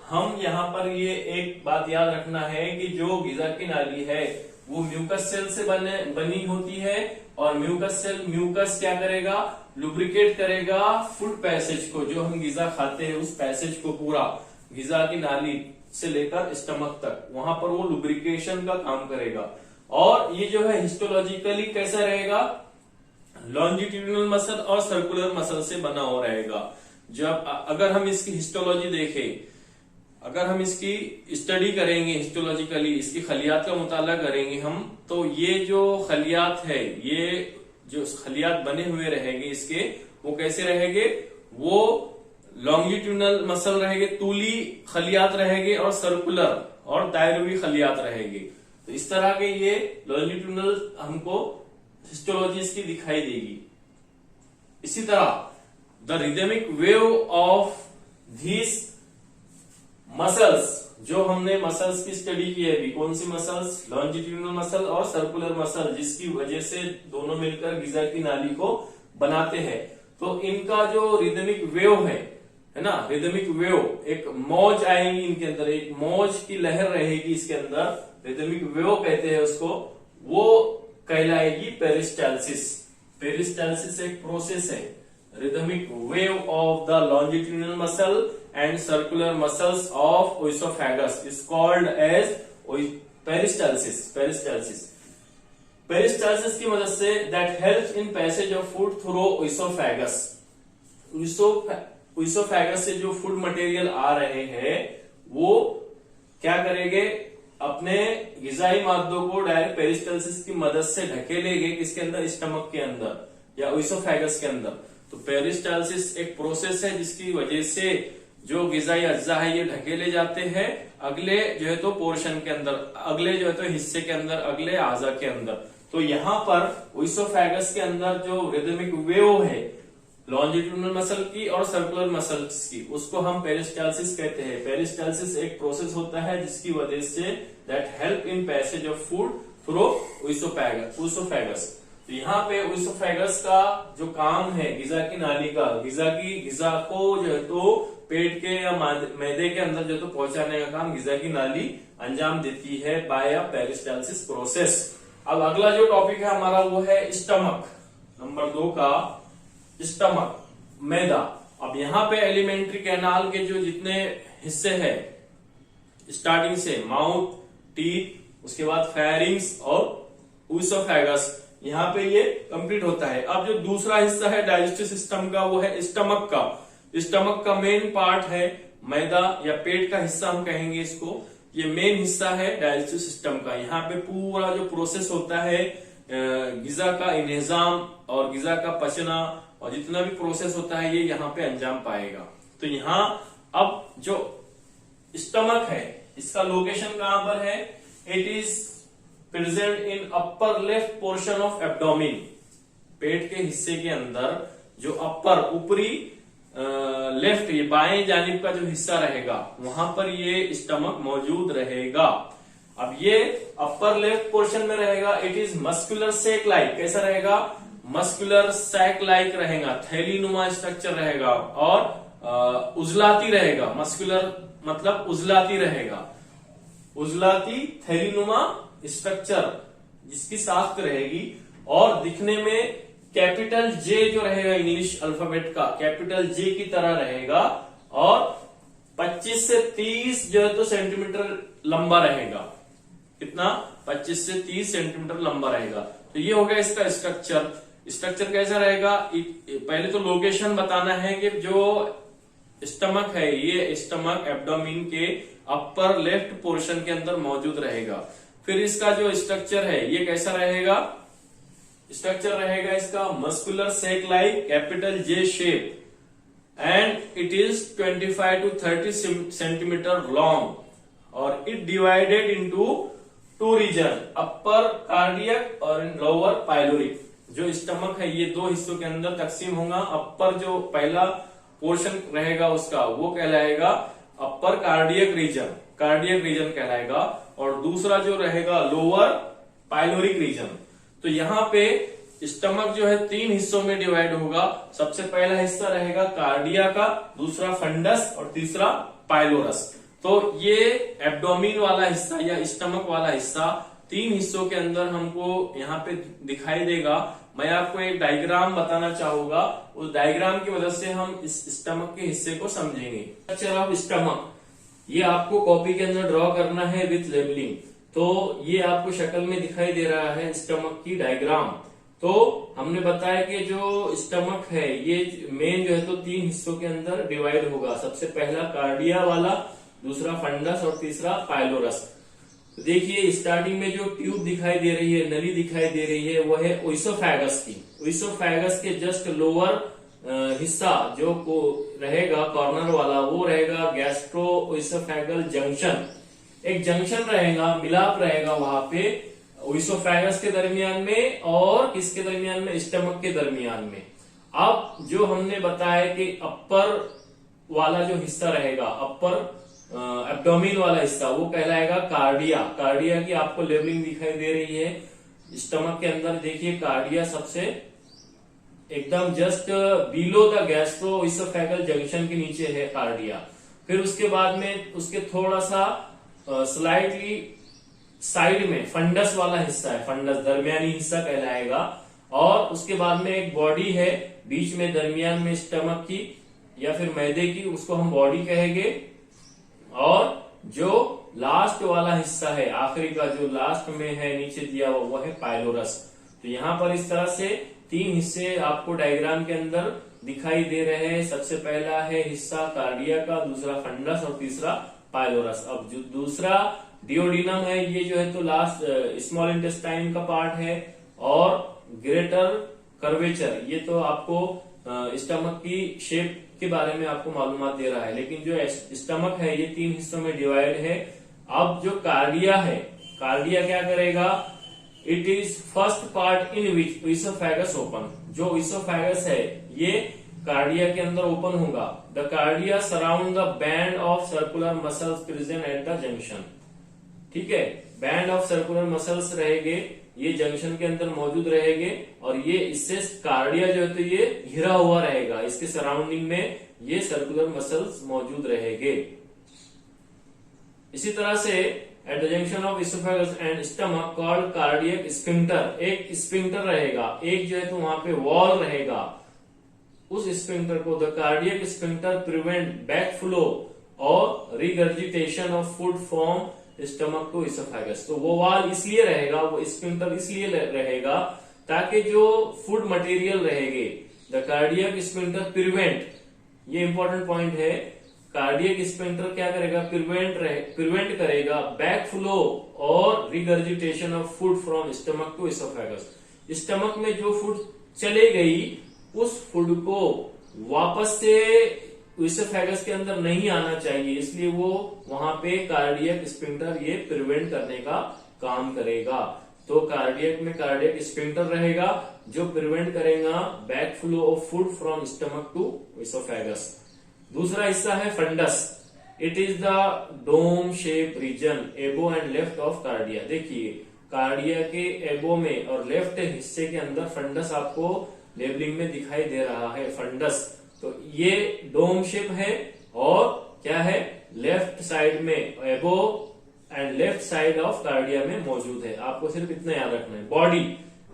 हम यहाँ पर ये एक बात याद रखना है कि जो ग़िज़ा की नाली है वो म्यूकस सेल से बनी होती है, और म्यूकस सेल म्यूकस क्या करेगा, लुब्रिकेट करेगा फूड पैसेज को, जो हम ग़िज़ा खाते हैं उस पैसेज को पूरा, ग़िज़ा की नाली से लेकर स्टमक तक, वहां पर वो लुब्रिकेशन का काम करेगा। और ये जो है हिस्टोलॉजिकली कैसा रहेगा, लॉन्जिट्यूडिनल मसल और सर्कुलर मसल से बना हुआ रहेगा। जब अगर हम इसकी हिस्टोलॉजी देखें, अगर हम इसकी स्टडी करेंगे हिस्टोलॉजिकली, इसकी खलियात का मुताला करेंगे हम, तो ये जो खलियात है, ये जो खलियात बने हुए रहेंगे इसके, वो कैसे रहेंगे, वो लॉन्जिट्यूडिनल मसल रहेंगे, तूली खलियात रहेंगे और सर्कुलर और दायरवी खलियात रहेंगे। तो इस तरह के ये लॉन्जिट्यूडिनल हमको हिस्टोलॉजी इसकी दिखाई देगी। इसी तरह the rhythmic wave of these muscles, जो हमने मसल्स की स्टडी की है अभी, कौन सी मसल्स, लॉन्जिट्यूडिनल मसल और सर्कुलर मसल, जिसकी वजह से दोनों मिलकर गिजा की नाली को बनाते हैं। तो इनका जो रिदमिक वेव है ना, रिदमिक वेव, एक मौज आएगी इनके अंदर, एक मौज की लहर रहेगी इसके अंदर, रिदमिक वेव कहते हैं उसको, वो कहलाएगी पेरिस्टाल्सिस। पेरिस्टाल्सिस एक प्रोसेस है, rhythmic wave of the longitudinal muscle and circular muscles of oesophagus is called as peristalsis. Peristalsis की मदद से that helps in passage of food through oesophagus. oesophagus से जो फूड मटेरियल आ रहे हैं वो क्या करेंगे, अपने गिजाई मादों को डायरेक्ट पेरिस्टाल्सिस की मदद से ढकेलेंगे, किसके अंदर, स्टमक के अंदर या oesophagus के अंदर। तो पेरिस्टाल्सिस एक प्रोसेस है जिसकी वजह से जो गिजाई अज्जा है ये ढकेले जाते हैं अगले जो है तो पोर्शन के अंदर, अगले जो है तो हिस्से के अंदर, अगले आजा के अंदर। तो यहाँ पर ओइसोफेगस के अंदर जो रिदमिक वेव है लॉन्जिट्यूडिनल मसल की और सर्कुलर मसल्स की, उसको हम पेरिस्टाल्सिस कहते हैं। पेरिस्टाल्सिस एक प्रोसेस होता है जिसकी वजह say that help in passage of food through oesophagus. तो यहाँ पे ओइसोफेगस का जो काम है गिजा की नाली का, गिजा को जो है तो पेट के या मैदे के अंदर जो तो पहुंचाने का काम गिजा की नाली अंजाम देती है बाय अ पेरिस्टाल्सिस प्रोसेस। अब अगला जो टॉपिक है हमारा वो है स्टमक, नंबर 2 का स्टमक, मैदा। अब यहाँ पे एलिमेंट्री कैनाल के जो जितने हिस्से हैं स्टार्टिंग से, माउथ, टीथ, उसके बाद फेरिंग्स और ओइसोफेगस, यहाँ पे ये कंप्लीट होता है। अब जो दूसरा हिस्सा है डाइजेस्टिव सिस्टम का वो है स्टमक का। स्टमक का मेन पार्ट है मैदा या पेट का हिस्सा हम कहेंगे इसको, ये मेन हिस्सा है डाइजेस्टिव सिस्टम का। यहाँ पे पूरा जो प्रोसेस होता है गिजा का इंतजाम और गिजा का पचना और जितना भी प्रोसेस होता है ये यहाँ पे अंजाम पाएगा। तो यहाँ अब जो स्टमक है इसका लोकेशन कहां पर है, it is present in upper left portion of abdomen. पेट के हिस्से के अंदर जो अपर ऊपरी लेफ्ट ये बाएं जानिब का जो हिस्सा रहेगा वहां पर ये स्टमक मौजूद रहेगा। अब ये अपर लेफ्ट पोर्शन में रहेगा, it is muscular sac like. कैसा रहेगा, मस्कुलर सैक लाइक रहेगा, थैलीनुमा स्ट्रक्चर रहेगा और उजलाती रहेगा। मस्कुलर मतलब उजलाती रहेगा, उजलाती थैलीनुमा स्ट्रक्चर जिसकी साख्त रहेगी और दिखने में कैपिटल जे जो रहेगा इंग्लिश अल्फाबेट का कैपिटल जे की तरह रहेगा और 25 से 30 जो है तो सेंटीमीटर लंबा रहेगा। कितना, 25 से 30 सेंटीमीटर लंबा रहेगा। तो ये हो गया इसका स्ट्रक्चर। स्ट्रक्चर कैसा रहेगा, पहले तो लोकेशन बताना है कि जो स्टमक है ये स्टमक एब्डोमिन के अपर लेफ्ट पोर्शन के अंदर मौजूद रहेगा। फिर इसका जो स्ट्रक्चर है ये कैसा रहेगा, स्ट्रक्चर रहेगा इसका muscular sac like capital J shape and it is 25 to 30 centimetre long और it divided into 2 region, upper cardiac और लोअर पाइलोरिक। जो स्टमक है ये 2 हिस्सों के अंदर तकसीम होगा। अपर जो पहला पोर्शन रहेगा उसका वो कहलाएगा अपर कार्डियक रीजन कहलाएगा और दूसरा जो रहेगा लोअर पाइलोरिक रीजन। तो यहाँ पे स्टमक जो है 3 हिस्सों में डिवाइड होगा। सबसे पहला हिस्सा रहेगा कार्डिया का, दूसरा फंडस और तीसरा पाइलोरस। तो ये एब्डोमिन वाला हिस्सा या स्टमक वाला हिस्सा 3 हिस्सों के अंदर हमको यहाँ पे दिखाई देगा। मैं आपको एक डायग्राम बताना चाहूंगा, उस डायग्राम की मदद से हम इस स्टमक के हिस्से को समझेंगे। स्ट्रक्चर ऑफ स्टमक ये आपको कॉपी के अंदर ड्रॉ करना है विथ लेबलिंग। तो ये आपको शक्ल में दिखाई दे रहा है स्टमक की डायग्राम। तो हमने बताया कि जो स्टमक है ये मेन जो है तो 3 हिस्सों के अंदर डिवाइड होगा। सबसे पहला कार्डिया वाला, दूसरा फंडस और तीसरा पाइलोरस। तो देखिए स्टार्टिंग में जो ट्यूब दिखाई दे रही है, नली दिखाई दे रही है, वो है ओइसोफेगस की। ओइसोफेगस के जस्ट लोअर हिस्सा जो को रहेगा कॉर्नर वाला, वो रहेगा गैस्ट्रो ओइसोफेगल जंक्शन। एक जंक्शन रहेगा, मिलाप रहेगा वहां पे ओइसोफेगस के दरमियान में और किसके दरमियान में, स्टमक के दरमियान में। अब जो हमने बताया कि अपर वाला जो हिस्सा रहेगा, अपर एब्डोमिन वाला हिस्सा, वो कहलाएगा कार्डिया। कार्डिया की आपको लेबलिंग दिखाई दे रही है स्टमक के अंदर। देखिए कार्डिया सबसे एकदम just below the gastro oesophageal junction के नीचे है कार्डिया। फिर उसके बाद में उसके थोड़ा सा स्लाइटली साइड में फंडस वाला हिस्सा है, फंडस दरमियानी हिस्सा कहलाएगा। और उसके बाद में एक बॉडी है बीच में दरमियान में स्टमक की या फिर मैदे की, उसको हम बॉडी कहेंगे। और जो लास्ट वाला हिस्सा है, आखिरी का जो लास्ट में है नीचे दिया हुआ, वो है पाइलोरस। तो यहाँ पर इस तरह से 3 हिस्से आपको डायग्राम के अंदर दिखाई दे रहे हैं। सबसे पहला है हिस्सा कार्डिया का, दूसरा फंडस और तीसरा पाइलोरस। अब जो दूसरा डिओडिनम है, ये जो है तो लास्ट स्मॉल इंटेस्टाइन का पार्ट है। और ग्रेटर कर्वेचर, ये तो आपको स्टमक की शेप के बारे में आपको मालूमात दे रहा है। लेकिन जो स्टमक है ये 3 हिस्सों में डिवाइड है। अब जो कार्डिया है, कार्डिया क्या करेगा, it is first part in which oesophagus open. जो ओइसोफेगस है ये कार्डिया के अंदर ओपन होगा। The cardia surround the band of circular muscles present at the junction. ठीक है, बैंड ऑफ सर्कुलर मसल्स रहेंगे, ये जंक्शन के अंदर मौजूद रहेंगे। और ये इससे कार्डिया जो है तो ये घिरा हुआ रहेगा, इसके सराउंडिंग में ये सर्कुलर मसल्स मौजूद रहेंगे। इसी तरह से eight the junction of oesophagus and stomach called cardiac sphincter, एक स्फिंक्टर रहेगा, एक जो है तो वहां पे वॉल रहेगा। उस स्फिंक्टर को the cardiac sphincter prevent back flow और regurgitation of food from stomach to oesophagus. तो वो वाल इसलिए रहेगा, वो स्फिंक्टर इसलिए रहेगा ताकि जो फूड मटेरियल रहेंगे, द कार्डियक स्फिंक्टर प्रिवेंट, ये इंपॉर्टेंट पॉइंट है, कार्डियक स्फिंक्टर क्या करेगा, प्रिवेंट करेगा बैक फ्लो और regurgitation of food from stomach to oesophagus. Stomach में जो फूड चले गई उस फूड को वापस से इसोफेगस के अंदर नहीं आना चाहिए, इसलिए वो वहां पे कार्डियक स्फिंक्टर ये प्रिवेंट करने का काम करेगा। तो कार्डियक में कार्डियक स्फिंक्टर रहेगा जो प्रिवेंट करेगा back flow of food from stomach to oesophagus. दूसरा हिस्सा है fundus, it is the dome shape region above and left of cardia. देखिए कार्डिया के एबो में और लेफ्ट हिस्से के अंदर फंडस आपको लेबलिंग में दिखाई दे रहा है, फंडस। तो ये डोम शेप है और क्या है, लेफ्ट साइड में above and left side of cardia में मौजूद है। आपको सिर्फ इतना याद रखना है।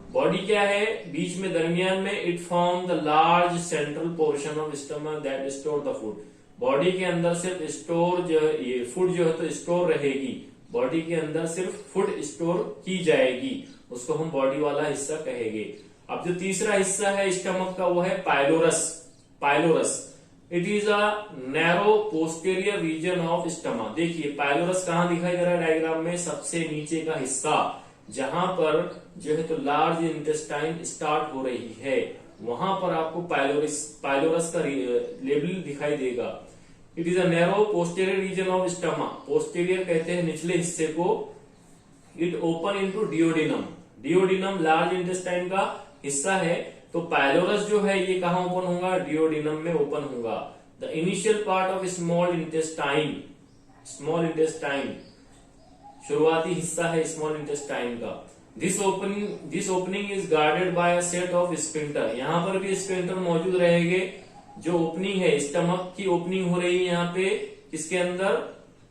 बॉडी क्या है, बीच में दरमियान में it form the large central portion of stomach that store the food. Body के अंदर सिर्फ स्टोर जो ये फूड जो है तो स्टोर रहेगी, बॉडी के अंदर सिर्फ फूड स्टोर की जाएगी, उसको हम बॉडी वाला हिस्सा कहेंगे। अब जो तीसरा हिस्सा है स्टमक का वो है pylorus. It is a narrow posterior region of stomach. देखिए पाइलोरस कहां दिखाई दे रहा है डायग्राम में, सबसे नीचे का हिस्सा जहां पर जो है तो लार्ज इंटेस्टाइन स्टार्ट हो रही है, वहां पर आपको पाइलोरस का लेबल दिखाई देगा। It is a narrow posterior region of stomach. Posterior कहते हैं निचले हिस्से को। It open into duodenum. Duodenum large intestine का हिस्सा है, तो पाइलोरस जो है ये कहां ओपन होगा, डिओडिनम में ओपन होगा। The initial part of small intestine शुरुआती हिस्सा है स्मॉल इंटेस्टाइन का। This opening is guarded by a set of sphincter. यहां पर भी स्फिंक्टर मौजूद रहेंगे। जो ओपनिंग है, स्टमक की ओपनिंग हो रही है यहाँ पे, किसके अंदर,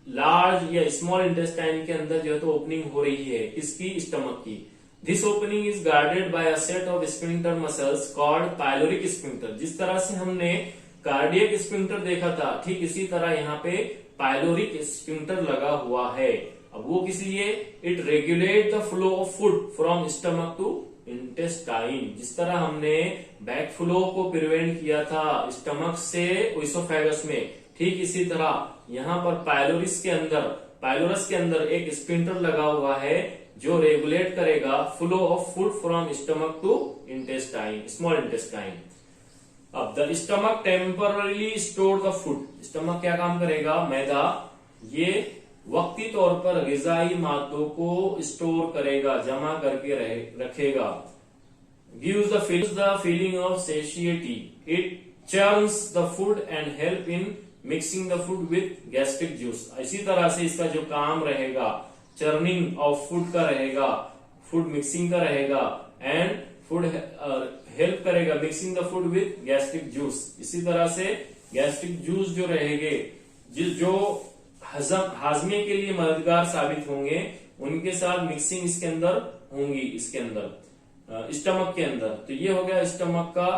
लार्ज या स्मॉल इंटेस्टाइन के अंदर जो है तो ओपनिंग हो रही है, किसकी, स्टमक की। This opening is guarded by a set of sphincter muscles called pyloric sphincter. जिस तरह से हमने कार्डियक स्फिंक्टर देखा था, ठीक इसी तरह यहाँ पे पाइलोरिक स्फिंक्टर लगा हुआ है। अब वो किस लिए? It regulate the flow of food from stomach to intestine. जिस तरह हमने बैक फ्लो को प्रिवेंट किया था स्टमक से इसोफेगस में, ठीक इसी तरह यहाँ पर पायलोरस के अंदर एक स्पिंटर लगा हुआ है जो रेगुलेट करेगा flow of food from stomach to intestine, small intestine. अब the stomach temporarily store the food. Stomach क्या काम करेगा? मैदा ये वक्ती तौर पर ग़िज़ाई मादों को स्टोर करेगा, जमा करके रखेगा। Gives the feeling of satiety. It churns the food and help in mixing the food with gastric juice. इसी तरह से इसका जो काम रहेगा चर्निंग ऑफ फूड का रहेगा, फूड मिक्सिंग का रहेगा, एंड फूड हेल्प करेगा mixing the food with gastric juice. इसी तरह से गैस्ट्रिक जूस जो रहेंगे जो हाजमे के लिए मददगार साबित होंगे, उनके साथ मिक्सिंग इसके अंदर होंगी, इसके अंदर स्टमक के अंदर। तो ये हो गया स्टमक का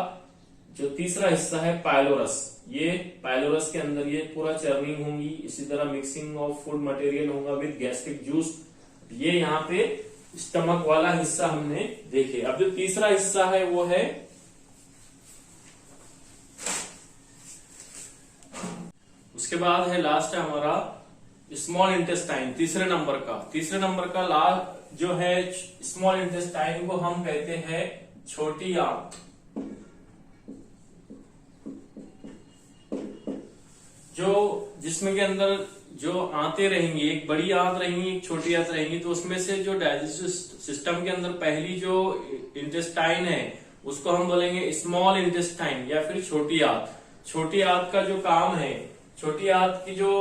जो तीसरा हिस्सा है पायलोरस। ये पायलोरस के अंदर ये पूरा चर्निंग होंगी, इसी तरह मिक्सिंग ऑफ फूड मटेरियल होगा विद गैस्ट्रिक जूस। ये यहाँ पे स्टमक वाला हिस्सा हमने देखे। अब जो तीसरा हिस्सा है वो है उसके बाद है लास्ट है हमारा स्मॉल इंटेस्टाइन। तीसरे नंबर का लास्ट जो है स्मॉल इंटेस्टाइन को हम कहते हैं छोटी आंत। जो जिसमें के अंदर जो आंतें रहेंगी, एक बड़ी आंत रहेंगी, एक छोटी आंत रहेंगी। तो उसमें से जो डाइजेस्टिव सिस्टम के अंदर पहली जो इंटेस्टाइन है उसको हम बोलेंगे स्मॉल इंटेस्टाइन या फिर छोटी आंत। छोटी आंत का जो काम है, छोटी आंत की जो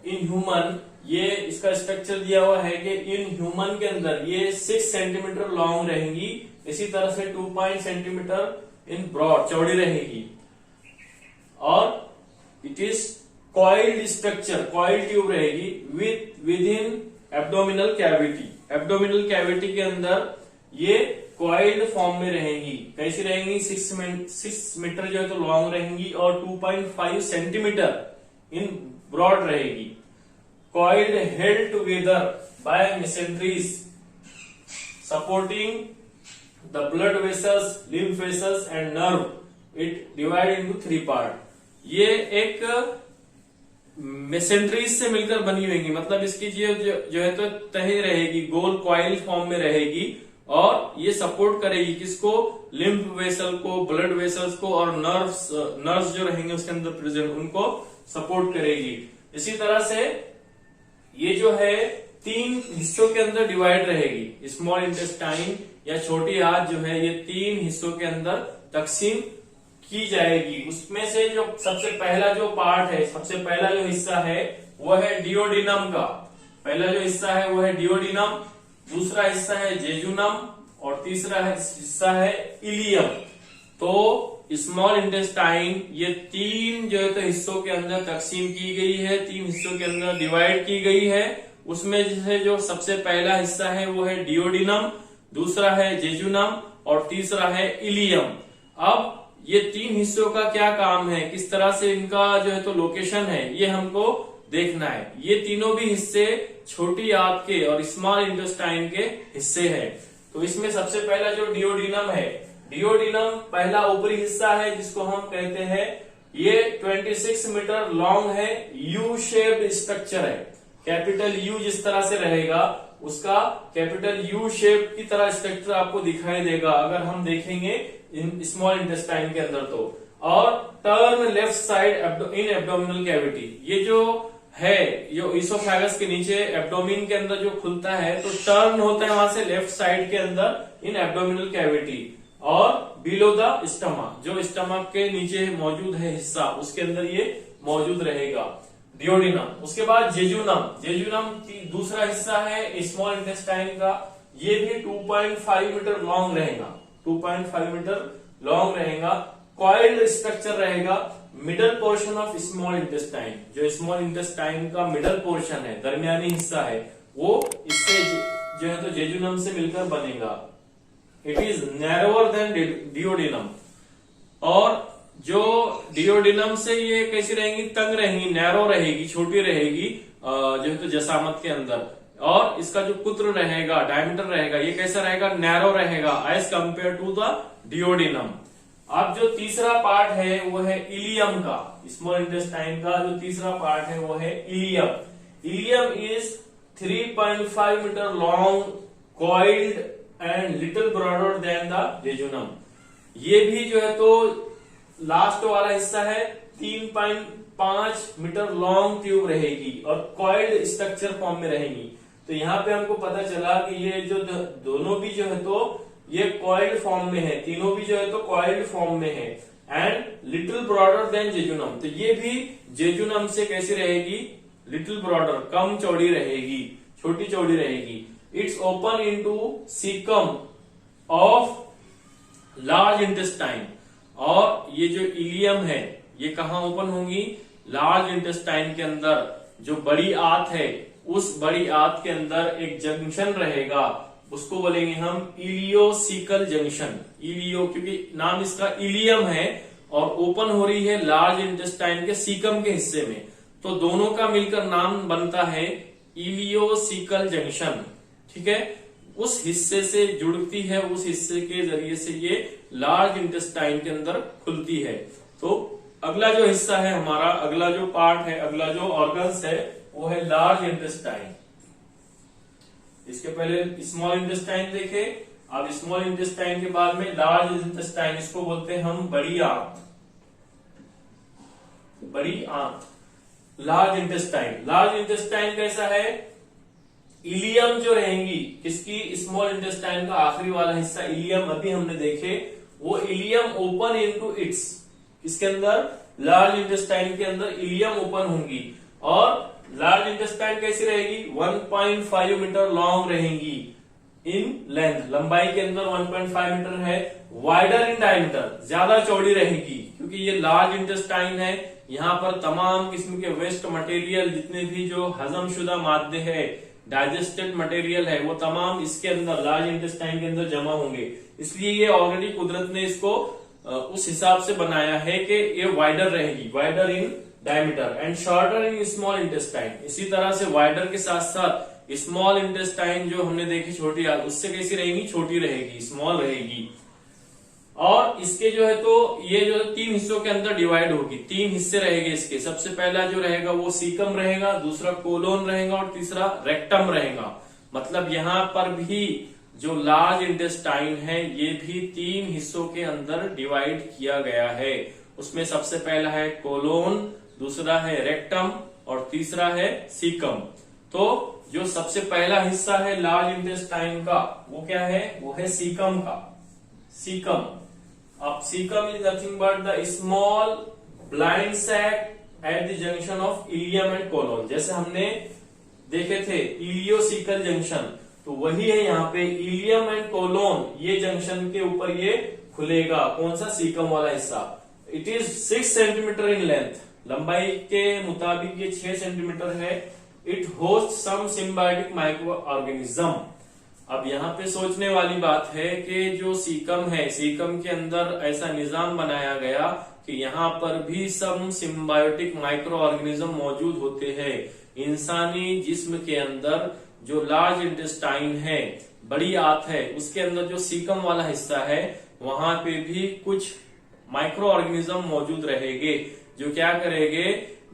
इन ह्यूमन, ये इसका स्ट्रक्चर दिया हुआ है कि इन ह्यूमन के अंदर ये 6 सेंटीमीटर लॉन्ग रहेंगी, इसी तरह से 2 सेंटीमीटर इन ब्रॉड चौड़ी रहेगी, और it is coiled structure, coil tube रहेगी within abdominal cavity. Abdominal cavity के अंदर ये कॉइल्ड फॉर्म में रहेंगी। कैसी रहेंगी? 6 मीटर जो है तो लॉन्ग रहेंगी और 2.5 सेंटीमीटर इन ब्रॉड रहेगी। Coiled held together by mesenteries supporting the blood vessels, lymph vessels and nerve. It divide into 3 part. ये एक मेसेंट्रीज से मिलकर बनी हुई, मतलब इसकी जो है तो तह रहेगी, गोल कॉइल फॉर्म में रहेगी, और ये सपोर्ट करेगी किसको? लिम्फ वेसल को, ब्लड वेसल्स को, और नर्व्स जो रहेंगे उसके अंदर प्रेजेंट, उनको सपोर्ट करेगी। इसी तरह से ये जो है 3 हिस्सों के अंदर डिवाइड रहेगी। स्मॉल इंटेस्टाइन या छोटी आंत जो है ये 3 हिस्सों के अंदर तकसीम की जाएगी। उसमें से जो सबसे पहला जो पार्ट है, सबसे पहला जो हिस्सा है वो है डिओडिनम का। पहला जो हिस्सा है वो है डिओडिनम, दूसरा हिस्सा है जेजुनम, और तीसरा हिस्सा है इलियम। तो स्मॉल इंटेस्टाइन ये 3 जो है तो हिस्सों के अंदर तकसीम की गई है, 3 हिस्सों के अंदर डिवाइड की गई है। उसमें जो सबसे पहला हिस्सा है वो है डिओडिनम, दूसरा है जेजुनम, और तीसरा है इलियम। अब ये 3 हिस्सों का क्या काम है, किस तरह से इनका जो है तो लोकेशन है, ये हमको देखना है। ये तीनों भी हिस्से छोटी आंत के और स्मॉल इंटेस्टाइन के हिस्से हैं। तो इसमें सबसे पहला जो डिओडिनम है, डिओडिनम पहला ऊपरी हिस्सा है जिसको हम कहते हैं, ये 26 मीटर लॉन्ग है, यू शेप्ड स्ट्रक्चर है। कैपिटल यू जिस तरह से रहेगा उसका कैपिटल यू शेप की तरह स्ट्रक्चर आपको दिखाई देगा अगर हम देखेंगे इन स्मॉल इंटेस्टाइन के अंदर। तो और टर्न लेफ्ट साइड इन एब्डोमिनल कैविटी, ये जो है जो इसोफेगस के नीचे एब्डोमिन के अंदर जो खुलता है तो टर्न होता है वहां से लेफ्ट साइड के अंदर इन एब्डोमिनल कैविटी, और बिलो द स्टमक, जो स्टमक के नीचे मौजूद है हिस्सा उसके अंदर ये मौजूद रहेगा डिओडिनम। उसके बाद जेजुनम, जेजुनम दूसरा हिस्सा है स्मॉल इंटेस्टाइन का, ये भी 2.5 मीटर लॉन्ग रहेगा, 2.5 मीटर लॉन्ग रहेगा, कॉइल्ड स्ट्रक्चर रहेगा, middle portion of small intestine. जो स्मॉल इंटेस्टाइन का मिडल पोर्शन है, दरमियानी हिस्सा है, वो इससे जो है तो जेजुनम से मिलकर बनेगा। It is narrower than duodenum, और जो डिओडिनम से ये कैसी रहेंगी? तंग रहेंगी, नैरो रहेगी, छोटी रहेगी, जो है तो जसामत के अंदर। और इसका जो कुत्र रहेगा, डायमीटर रहेगा, ये कैसा रहेगा, नैरो रहेगा एज कंपेयर टू द डियोडिनम। अब जो तीसरा पार्ट है वो है इलियम का, स्मॉल इंटेस्टाइन का जो तीसरा पार्ट है वो है ileum. Ileum is 3.5 metre long, coiled and little broader than the jejunum. ये भी जो है तो लास्ट वाला हिस्सा है, 3.5 मीटर लॉन्ग ट्यूब रहेगी और कॉइल्ड स्ट्रक्चर फॉर्म में रहेगी। तो यहाँ पे हमको पता चला कि ये जो दोनों भी जो है तो ये कॉइल्ड फॉर्म में है, तीनों भी जो है तो कॉइल्ड फॉर्म में है and little broader then jejunum. तो ये भी जेजुनम से कैसी रहेगी, लिटिल ब्रॉडर, कम चौड़ी रहेगी, छोटी चौड़ी रहेगी। It's open into caecum of large intestine. और ये जो इलियम है ये कहाँ ओपन होंगी, लार्ज इंटेस्टाइन के अंदर। जो बड़ी आंत है उस बड़ी आंत के अंदर एक जंक्शन रहेगा, उसको बोलेंगे हम इलियोसिकल जंक्शन। इलियो क्योंकि नाम इसका इलियम है और ओपन हो रही है लार्ज इंटेस्टाइन के सीकम के हिस्से में, तो दोनों का मिलकर नाम बनता है इलियोसिकल जंक्शन। ठीक है, उस हिस्से से जुड़ती है, उस हिस्से के जरिए से ये लार्ज इंटेस्टाइन के अंदर खुलती है। तो अगला जो हिस्सा है हमारा, अगला जो पार्ट है, अगला जो ऑर्गन्स है वो है लार्ज इंटेस्टाइन। इसके पहले स्मॉल इंटेस्टाइन देखे, अब स्मॉल इंटेस्टाइन के बाद में लार्ज इंटेस्टाइन, इसको बोलते हैं हम बड़ी आंत। बड़ी आंत, लार्ज इंटेस्टाइन। लार्ज इंटेस्टाइन कैसा है, इलियम जो रहेंगी किसकी, स्मॉल इंटेस्टाइन का आखिरी वाला हिस्सा इलियम अभी हमने देखे, वो इलियम ओपन इनटू इट्स, इसके अंदर लार्ज इंटेस्टाइन के अंदर इलियम ओपन होंगी। और लार्ज इंटेस्टाइन कैसी रहेगी, 1.5 मीटर लॉन्ग रहेंगी इन लेंथ, लंबाई के अंदर 1.5 मीटर है। वाइडर इन डायमीटर, ज्यादा चौड़ी रहेगी क्योंकि ये लार्ज इंटेस्टाइन है। यहाँ पर तमाम किस्म के वेस्ट मटेरियल, जितने भी जो हजम शुदा मादे है, डाइजेस्टेड मटेरियल है, वो तमाम इसके अंदर लार्ज इंटेस्टाइन के अंदर जमा होंगे। इसलिए ये ऑलरेडी कुदरत ने इसको उस हिसाब से बनाया है कि ये वाइडर रहेगी, wider in diameter and shorter in small intestine. इसी तरह से वाइडर के साथ साथ स्मॉल इंटेस्टाइन जो हमने देखी छोटी आंत, उससे कैसी रहेगी, छोटी रहेगी, स्मॉल रहेगी। और इसके जो है तो ये जो 3 हिस्सों के अंदर डिवाइड होगी, 3 हिस्से रहेंगे इसके। सबसे पहला जो रहेगा वो सीकम रहेगा, दूसरा कोलोन रहेगा और तीसरा रेक्टम रहेगा। मतलब यहाँ पर भी जो लार्ज इंटेस्टाइन है ये भी 3 हिस्सों के अंदर डिवाइड किया गया है। उसमें सबसे पहला है कोलोन, दूसरा है रेक्टम और तीसरा है सीकम। तो जो सबसे पहला हिस्सा है लार्ज इंटेस्टाइन का वो क्या है, वो है सीकम का, सीकम। अब caecum is nothing but the small blind sac at the junction of ileum and colon. जैसे हमने देखे थे इलियोसिकल जंक्शन, तो वही है यहाँ पे इलियम एंड कोलोन, ये जंक्शन के ऊपर ये खुलेगा। कौन सा, सीकम वाला हिस्सा। It is 6 centimetre in length, लंबाई के मुताबिक ये 6 सेंटीमीटर है। It host some symbiotic micro organism. अब यहाँ पे सोचने वाली बात है कि जो सीकम है, सीकम के अंदर ऐसा निजाम बनाया गया कि यहाँ पर भी सम सिम्बायोटिक माइक्रो ऑर्गेनिज्म मौजूद होते हैं। इंसानी जिस्म के अंदर जो लार्ज इंटेस्टाइन है, बड़ी आंत है, उसके अंदर जो सीकम वाला हिस्सा है वहां पे भी कुछ माइक्रो ऑर्गेनिज्म मौजूद रहेंगे जो क्या करेंगे,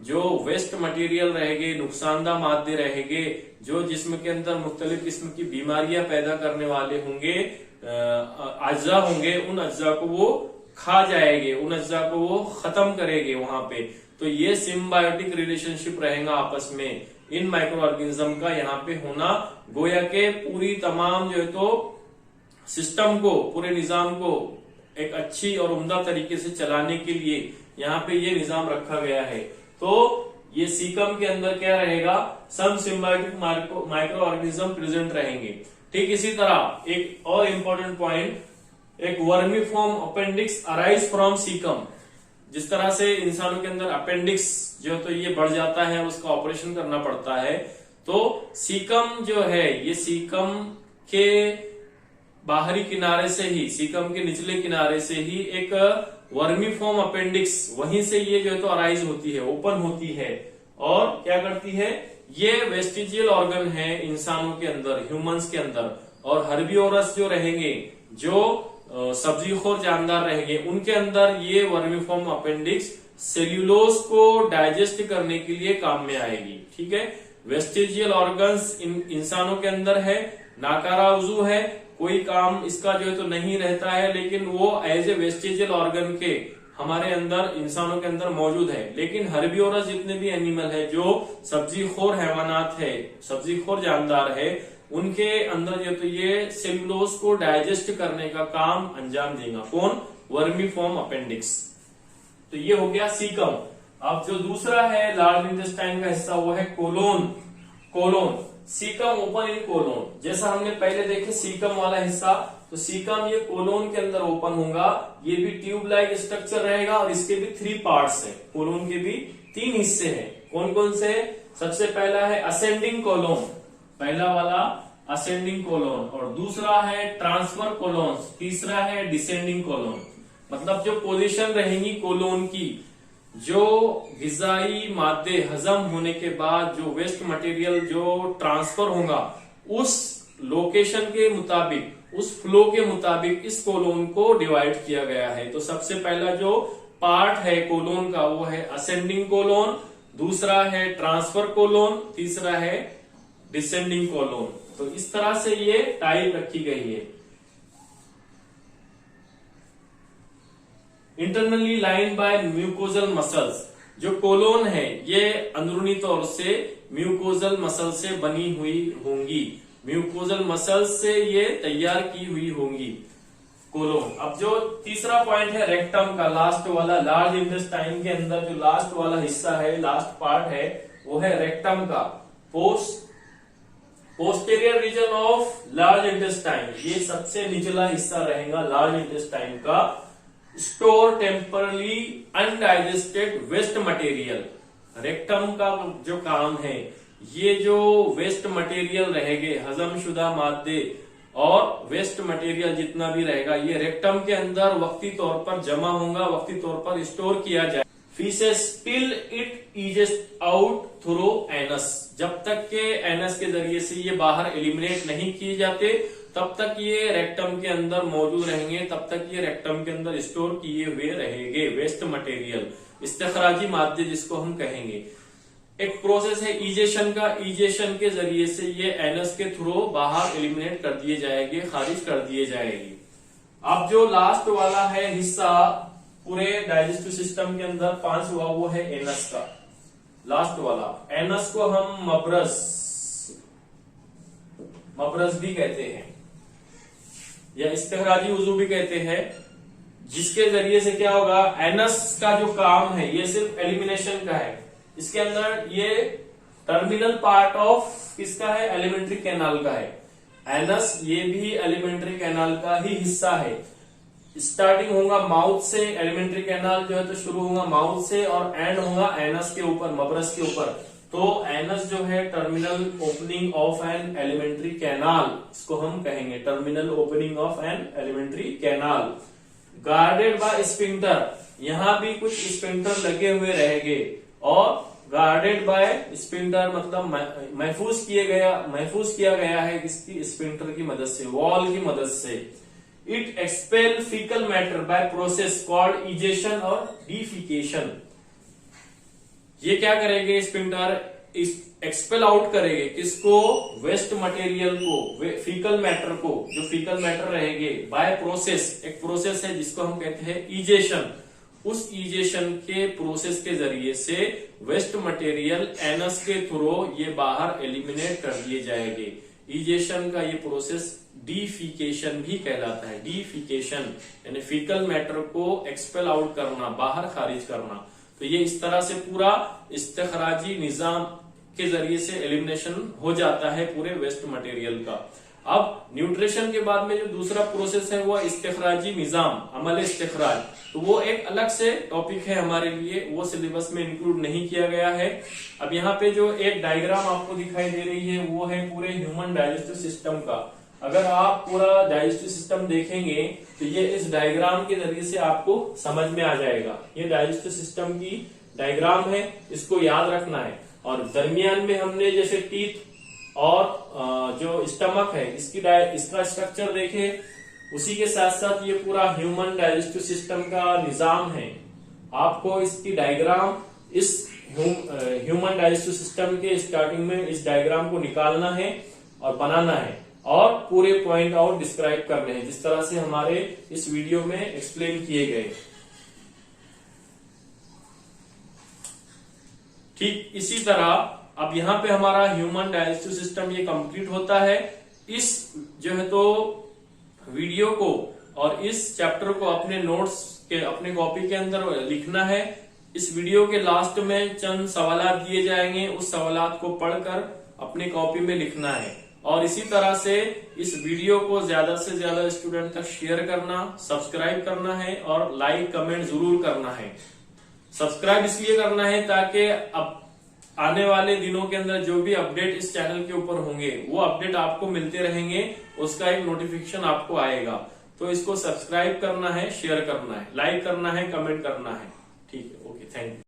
जो वेस्ट मटेरियल रहेंगे, नुकसानदा मादे रहेंगे, जो जिस्म के अंदर मुख्तलिफ किस्म की बीमारियां पैदा करने वाले होंगे, अज्जा होंगे, उन अज्जा को वो खा जाएंगे, उन अज्जा को वो खत्म करेंगे वहां पे। तो ये सिम्बायोटिक रिलेशनशिप रहेगा आपस में इन माइक्रो ऑर्गेनिज्म का यहाँ पे होना। गोया के पूरी तमाम जो है तो सिस्टम को, पूरे निजाम को एक अच्छी और उम्दा तरीके से चलाने के लिए यहाँ पे ये निजाम रखा गया है। तो ये सीकम के अंदर क्या रहेगा, सम सिम्बायोटिक माइक्रो ऑर्गेनिज्म प्रेजेंट रहेंगे। ठीक इसी तरह एक और इम्पोर्टेंट पॉइंट, एक vermiform appendix arise from caecum. जिस तरह से इंसानों के अंदर अपेंडिक्स जो तो ये बढ़ जाता है, उसका ऑपरेशन करना पड़ता है, तो सीकम जो है ये सीकम के बाहरी किनारे से ही, सीकम के निचले किनारे से ही एक वर्मीफॉर्म अपेंडिक्स, वहीं से ये जो है तो अराइज होती है, ओपन होती है और क्या करती है, ये वेस्टिजियल ऑर्गन है इंसानों के अंदर, ह्यूमंस के अंदर। और हर्बिवोरस जो रहेंगे, जो सब्जीखोर जानदार रहेंगे, उनके अंदर ये वर्मीफॉर्म अपेंडिक्स सेल्यूलोज को डाइजेस्ट करने के लिए काम में आएगी। ठीक है, वेस्टिजियल ऑर्गन्स इंसानों के अंदर है, नाकारा उजू है, कोई काम इसका जो है तो नहीं रहता है, लेकिन वो एज ए वेस्टिजियल ऑर्गन के हमारे अंदर, इंसानों के अंदर मौजूद है। लेकिन हर्बिवोरस जितने भी एनिमल है, जो सब्जीखोर हैवानात है, सब्जीखोर जानदार है, उनके अंदर जो तो ये सेल्यूलोज को डाइजेस्ट करने का काम अंजाम देगा। कौन? Vermiform appendix. तो ये हो गया सीकम। अब जो दूसरा है लार्ज इंटेस्टाइन का हिस्सा, वो है colon. Colon, caecum open in colon. जैसा हमने पहले देखे सीकम वाला हिस्सा, तो सीकम ये कोलोन के अंदर ओपन होगा। ये भी ट्यूब लाइक स्ट्रक्चर रहेगा और इसके भी 3 पार्ट्स है। कोलोन के भी 3 हिस्से हैं। कौन कौन से? सबसे पहला है असेंडिंग कोलोन, पहला वाला असेंडिंग कोलोन, और दूसरा है ट्रांसफर कोलोन, तीसरा है डिसेंडिंग कोलोन। मतलब जो पोजीशन रहेंगी कोलोन की, जो ग़िज़ाई मादे हजम होने के बाद जो वेस्ट मटेरियल जो ट्रांसफर होगा, उस लोकेशन के मुताबिक, उस फ्लो के मुताबिक इस कोलोन को डिवाइड किया गया है। तो सबसे पहला जो पार्ट है कोलोन का, वो है असेंडिंग कोलोन, दूसरा है ट्रांसफर कोलोन, तीसरा है डिसेंडिंग कोलोन। तो इस तरह से ये टाइप रखी गई है। Internally line by mucosal muscles. जो कोलोन है ये अंदरूनी तौर से म्यूकोजल मसल से बनी हुई होंगी, म्यूकोजल मसल से ये तैयार की हुई होंगी कोलोन। अब जो तीसरा पॉइंट है रेक्टम का, लास्ट वाला, लार्ज इंटेस्टाइन के अंदर जो लास्ट वाला हिस्सा है, लास्ट पार्ट है, वो है रेक्टम का। Posterior region of large intestine, ये सबसे निचला हिस्सा रहेगा लार्ज इंटेस्टाइन का। Store temporarily undigested waste material. Rectum का जो काम है, ये जो वेस्ट मटेरियल रहेंगे, हजमशुदा मादे और वेस्ट मटेरियल जितना भी रहेगा, ये रेक्टम के अंदर वक्ती तौर पर जमा होगा, वक्ती तौर पर स्टोर किया जाए। Faeces till it egest out through anus. जब तक के एनस के जरिए से ये बाहर एलिमिनेट नहीं किए जाते, तब तक ये रेक्टम के अंदर मौजूद रहेंगे, तब तक ये रेक्टम के अंदर स्टोर किए हुए रहेंगे वेस्ट मटेरियल, इस्तेखराजी मादे जिसको हम कहेंगे। एक प्रोसेस है इजेशन का, इजेशन के जरिए से ये एनस के थ्रू बाहर एलिमिनेट कर दिए जाएंगे, खारिज कर दिए जाएंगे। अब जो लास्ट वाला है हिस्सा पूरे डाइजेस्टिव सिस्टम के अंदर, 5वां, वो है एनस का, लास्ट वाला। एनस को हम मबरस भी कहते हैं या इस्तेखराजी उज़ू भी कहते हैं, जिसके जरिए से क्या होगा, एनस का जो काम है ये सिर्फ एलिमिनेशन का है। इसके अंदर ये टर्मिनल पार्ट ऑफ किसका है? एलिमेंट्री कैनाल का है। एनस ये भी एलिमेंट्री कैनाल का ही हिस्सा है। स्टार्टिंग होगा माउथ से, एलिमेंट्री कैनाल जो है तो शुरू होगा माउथ से और एंड होगा एनस के ऊपर, मबरस के ऊपर। तो एनस जो है terminal opening of an alimentary canal, इसको हम कहेंगे terminal opening of an alimentary canal. Guarded by sphincter, यहां भी कुछ स्फिंक्टर लगे हुए रहेंगे, और गार्डेड बाय स्फिंक्टर मतलब महफूज किया गया है किसकी? स्फिंक्टर की मदद से, वॉल की मदद से। It expel faecal matter by process called egestion और डिफिकेशन। ये क्या करेंगे? स्फिंक्टर एक्सपेल आउट करेंगे किसको? वेस्ट मटेरियल को, फीकल मैटर को, जो फीकल मैटर रहेंगे, बाय प्रोसेस। एक प्रोसेस है जिसको हम कहते हैं इजेशन। उस इजेशन के प्रोसेस के जरिए से वेस्ट मटेरियल एनस के थ्रू ये बाहर एलिमिनेट कर दिए जाएंगे। इजेशन का ये प्रोसेस डिफिकेशन भी कहलाता है। डिफिकेशन यानी फीकल मैटर को एक्सपेल आउट करना, बाहर खारिज करना। तो ये इस तरह से पूरा इस्तेखराजी निजाम के जरिए से एलिमिनेशन हो जाता है पूरे वेस्ट मटेरियल का। अब न्यूट्रिशन के बाद में जो दूसरा प्रोसेस है वो इस्तेखराजी निजाम, अमल इस्तेखराज। तो वो एक अलग से टॉपिक है हमारे लिए, वो सिलेबस में इंक्लूड नहीं किया गया है। अब यहाँ पे जो एक डायग्राम आपको दिखाई दे रही है वो है पूरे ह्यूमन डाइजेस्टिव सिस्टम का। अगर आप पूरा डाइजेस्टिव सिस्टम देखेंगे तो ये इस डायग्राम के जरिए से आपको समझ में आ जाएगा। ये डाइजेस्टिव सिस्टम की डायग्राम है, इसको याद रखना है। और दरमियान में हमने जैसे टीथ और जो स्टमक है इसका स्ट्रक्चर देखे। उसी के साथ साथ ये पूरा ह्यूमन डाइजेस्टिव सिस्टम का निजाम है। आपको इसकी डायग्राम इस ह्यूमन डाइजेस्टिव सिस्टम के स्टार्टिंग में इस डायग्राम को निकालना है और बनाना है और पूरे पॉइंट आउट डिस्क्राइब करने हैं जिस तरह से हमारे इस वीडियो में एक्सप्लेन किए गए। ठीक इसी तरह अब यहाँ पे हमारा ह्यूमन डाइजेस्टिव सिस्टम ये कंप्लीट होता है। इस जो है तो वीडियो को और इस चैप्टर को अपने नोट्स के अपने कॉपी के अंदर लिखना है। इस वीडियो के लास्ट में चंद सवालात दिए जाएंगे, उस सवालात को पढ़कर अपने कॉपी में लिखना है। और इसी तरह से इस वीडियो को ज्यादा से ज्यादा स्टूडेंट तक शेयर करना, सब्सक्राइब करना है और लाइक कमेंट जरूर करना है। सब्सक्राइब इसलिए करना है ताकि अब आने वाले दिनों के अंदर जो भी अपडेट इस चैनल के ऊपर होंगे वो अपडेट आपको मिलते रहेंगे, उसका एक नोटिफिकेशन आपको आएगा। तो इसको सब्सक्राइब करना है, शेयर करना है, लाइक करना है, कमेंट करना है। ठीक है, ओके, थैंक यू।